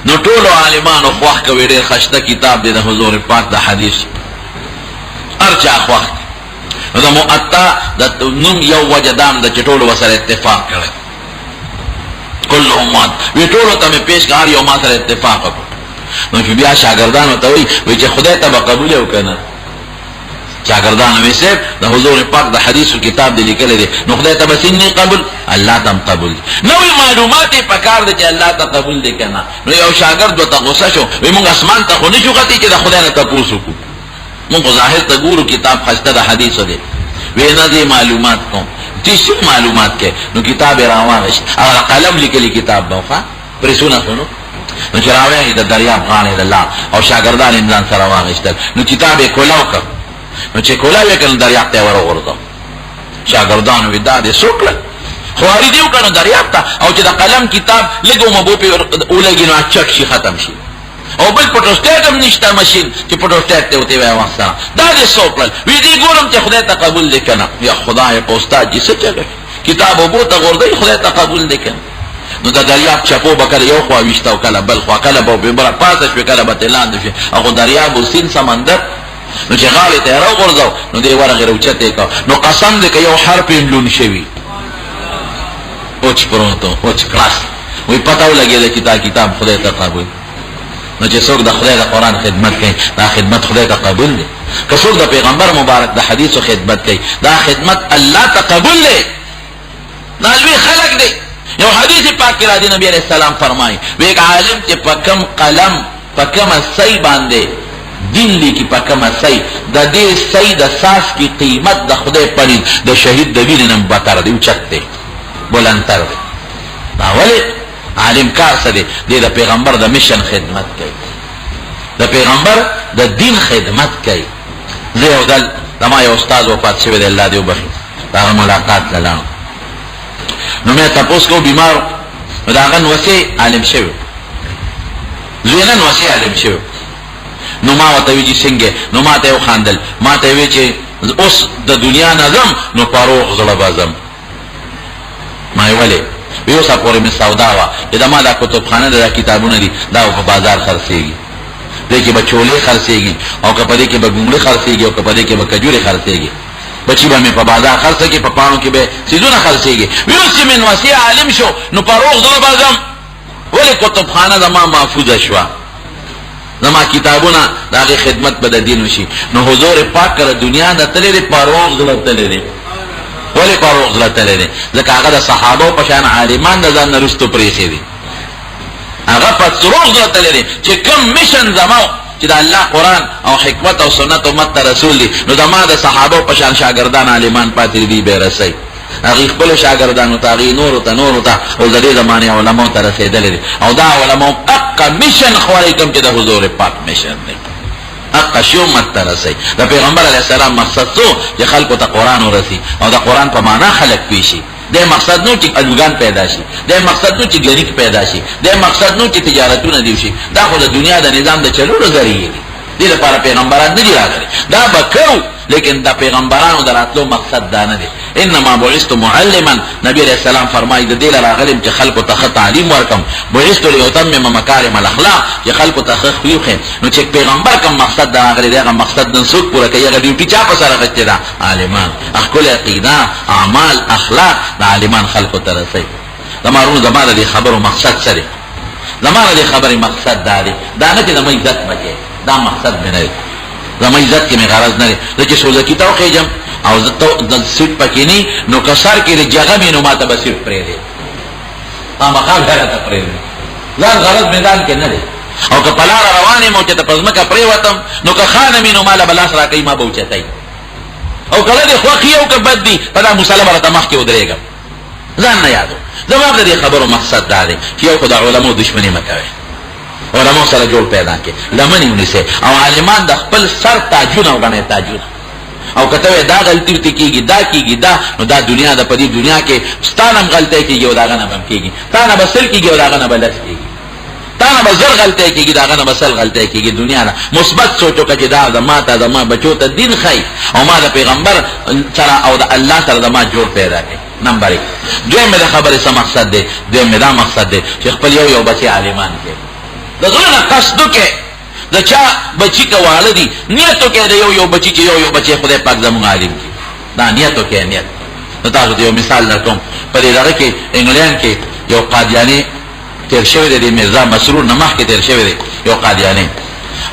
نو ټول عالمانو خوښ کوي ډېر خشته کتاب دی د حضور پاک د حدیث ارچا خوښ نو دا مؤطا د نوم یو وجدام د چټولو وسره اتفاق کړي کلهم وی ټولو ته پیش کار یو ما سره اتفاق وکړو نو بیا شاګردانو ته وی چې خدای ته قبول وکړي شاګردانو وی سه د حضور پاک د حدیثو کتاب دی لیکل دي نو خدای ته بسنی قبول الله تم قبول نو معلومات پکار دي چې الله ته قبول دي کنه نو یو شاګرد وته غوسه شو وی موږ اسمان ته خو نه شو غتی چې د خدای نه تاسو کو موږ ظاهر ته ګورو کتاب خسته د حدیثو دی وینا دي معلومات کوم تیسو معلومات کې نو کتاب راوغشت او قلم لیکلی کتاب بوخه پرسونه خونو نو چراوی د دریاب غاړه الله او شاګردان انسان سره واغشتل نو کتاب کولاو کړ نو چې کولاو کړه دریاب ته ورغورځو شاګردان ودا دي سوکل خواري دیو کړه دریاب ته او چې د قلم کتاب لګو مبو په اولګي نو چټ شي ختم شي او بل پټوسټیټ هم نشته ماشين چې پټوسټیټ ته وتی وای واسه دا دې سوکل وی دي ګورم چې خدای ته قبول وکړه یا خدای په استاد دې څه چلے کتاب وبو ته ورده خدای ته قبول وکړه نو د دریاب چپو به کله یو خوا ویشته او کله بل خوا، کله به بره پاسه شوې کله به ترې لاندې شوې، هغه دریاب و سیند سمندر نو چې غاړې ته یې راوغورځو نو دی ورغې راوچته یې کړه. نو قسم دی که یو حرف یې لون شوي اوچ پروتو اوچ کلاس وی پته ولګېده چې دا کتاب خدای ته قبول. نو چې څوک د خدای د قرآن خدمت کوي دا خدمت خدای ته قبول دی. که څوک د پیغمبر مبارک د حدیثو خدمت کوي دا خدمت الله ته قبول دی. دا لوی خلق دی. یو حدیث پاک کې راځي نبی علیہ السلام فرمایي وی ایک عالم چې په کم قلم په کمه سی باندې دین لیکي په کمه سی د دې سی د ساس کی قیمت د خدای پنځ د شهید د وینې نه بتر دی اوچت دی بلندتر دی. دا ولې عالم کار څه دی؟ دی د پیغمبر د میشن خدمت کوي، د پیغمبر د دین خدمت کوي. زه یو ځل زما یو استاد وفات شوی دی الله دې وبخي، د هغه ملاقات ته لاړم نو مې تپوس کو بیمار نو د هغه نوسې عالم شوی زوی نه نوسې عالم شوی نو ما ورته ویل چې څنګه؟ نو ما ته وخاندل، ما ته ویل چې اوس د دنیا نظم نو فاروق زړه بازم. ما یې ولې یو څه پورې مې سودا وه چې دا ما دا کتابخانه دا کتابونه دي دا په بازار خرڅېږي، دې کې به چولې خرڅېږي او که په دې کې به ګونګړې خرڅېږي او که په دې کې به کجورې خرڅېږي، بچی به مې په بازار خرڅه کې په پاڼو کې به څیزونه خرڅېږي. اوس چې مې نوسې عالم شو نو فاروق زړه بازم. ولې کتابخانه زما محفوظه شوه، زما کتابونه د هغې خدمت به د دین وشي. نو حضور پاک کله دنیا نه تللی دی فاروق زړه تللی دی. ولې فاروق زړه تللی دی؟ ځکه هغه د صحابو په شان عالمان د ځان نه رستو پرېښي دي. هغه په فاروق زړه تللی دی چې کوم میشن زما چې د الله قرآن او حکمت او سنت امت ته رسول دي نو زما د صحابو په شان شاګردان عالمان پاتې دي به رسئ. هغې خپلو شاګردانو ته هغې نورو ته او د دې زمانې علماو ته رسېدلی دي او دا علماو حقه میشن خورئ کوم چې د حضور پاک میشن دی حقه شي امت ته رسئ. د پیغمبر علیه السلام مقصد څو چې خلکو ته قرآن ورسي او د قرآن په معنا خلک پیشي. د مقصد نو چې الوګان پیدا شي، د مقصد نو چې ګنیک پیدا شي، د مقصد نو چې تجارتونه دی شي. دا خو د دنیا د نظام د چلولو ذریعې دي، دې لپاره پیغمبران نه دي راغلي. دا به کوو لیکن د پیغمبرانو د راتلو مقصد دا نه دی. انما بعثت معلما، نبی علیہ السلام فرمایي د دې لپاره راغلم چې خلکو ته ښه تعلیم ورکم. بعثت لیتمم مکارم الاخلاق، چې خلکو ته ښه خوی وښیم. نو چې پیغمبر کوم مقصد دا راغلی دی هغه مقصد نن څوک پوره کوي؟ هغه ډیوټي چا په سر اخیستې ده؟ عالمان. ښکلې عقیده اعمال اخلاق د عالمان خلکو ته رسوي. زما ورونو زما د دې خبرو مقصد څه دی؟ زما د دې خبرې مقصد دا دی، دا نه چې زما عزت مکې، دا مقصد مې نه دی. زما عزت کې مې غرض نه دی. زه چې سوزکي ته وخېږم او زه د سیټ پکې نه نو که سر کې د جګه مې نو ما ته به سیټ پرېږدي، خامخا بیا راته پرېږدي. ځان غرض میدان کې نه دی. او که په لاره روان یم او چې ته په ځمکه پرېوتم نو که خانه مې نو ما له به لاس راکوي ما به اوچتوي او که دې خوښ یي او که بد دي په دا مسله به راته مخکې ودرېږم. ځان نه یادو. زما د دې خبرو مقصد دا دی چې یو خو د علماو دشمني مه کوئ، علماو سره جوړ پیدا کې لمنې ونیسئ او عالمان د خپل سر تاجونه وګڼئ تاجونه. او که ته وایې دا غلطي ورته کېږي دا کېږي دا نو دا دنیا ده. په دې دنیا کې ستا نه هم غلطۍ کېږي او د هغه نه به هم کېږي، تا نه به سل کېږي او د هغه نه به لس کېږي، تا نه به زر غلطۍ کېږي د هغه نه به سل غلطۍ کېږي. دنیا ده مثبت سوچ وکړه چې دا زما ته زما بچو ته دین ښایي او ما د پیغمبر سره او د الله سره زما جوړ پیدا کړي. نمبر 1. دویم مې د خبرې څه مقصد دی؟ دویم مې دا مقصد دی چې خپل یو بچی عالمان کړي، د زړه نه قصد وکړې د چا بچی که واړه دي نیت وکړې د یو بچی چې یو بچی خدای پاک زموږ عالم کړي، دا نیت وکړې. نیت نو تاسو ته یو مثال درکوم. په دې دغه کې انګلینډ کې یو قادیاني تیر شوی دی، د میرزا مسرور نه مخکې تیر شوی دی یو قادیاني.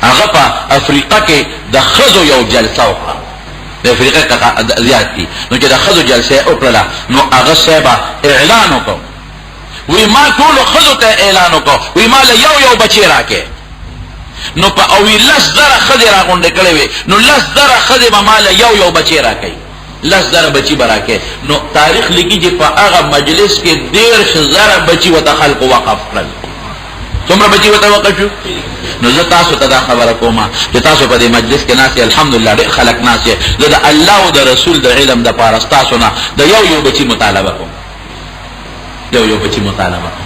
هغه په افریقا کې د ښځو یو جلسه وکړه، د افریقا کې زیات دي نو چې د ښځو جلسه یې وکړله نو هغه صاحبه اعلان وکړ وی ما ټولو ښځو ته اعلان وکړ وی ما له یو بچی راکې نو په او 10,000 ښځې راغونډې کړې وې نو 10,000 ښځې به ما له یو بچی راکوي، 10,000 بچی به راکې. نو تاریخ لیکي چې په هغه مجلس کې 13,000 بچي ورته خلکو وقف کړل. څومره بچي ورته وقف شو؟ نو زه تاسو ته دا خبره کوم چې تاسو په دې مجلس کې ناست یې، الحمدلله ډېر خلک ناست یې، زه د الله او د رسول د علم دپاره ستاسو نه د یو بچي مطالبه کوم، یو بچي مطالبه کوم.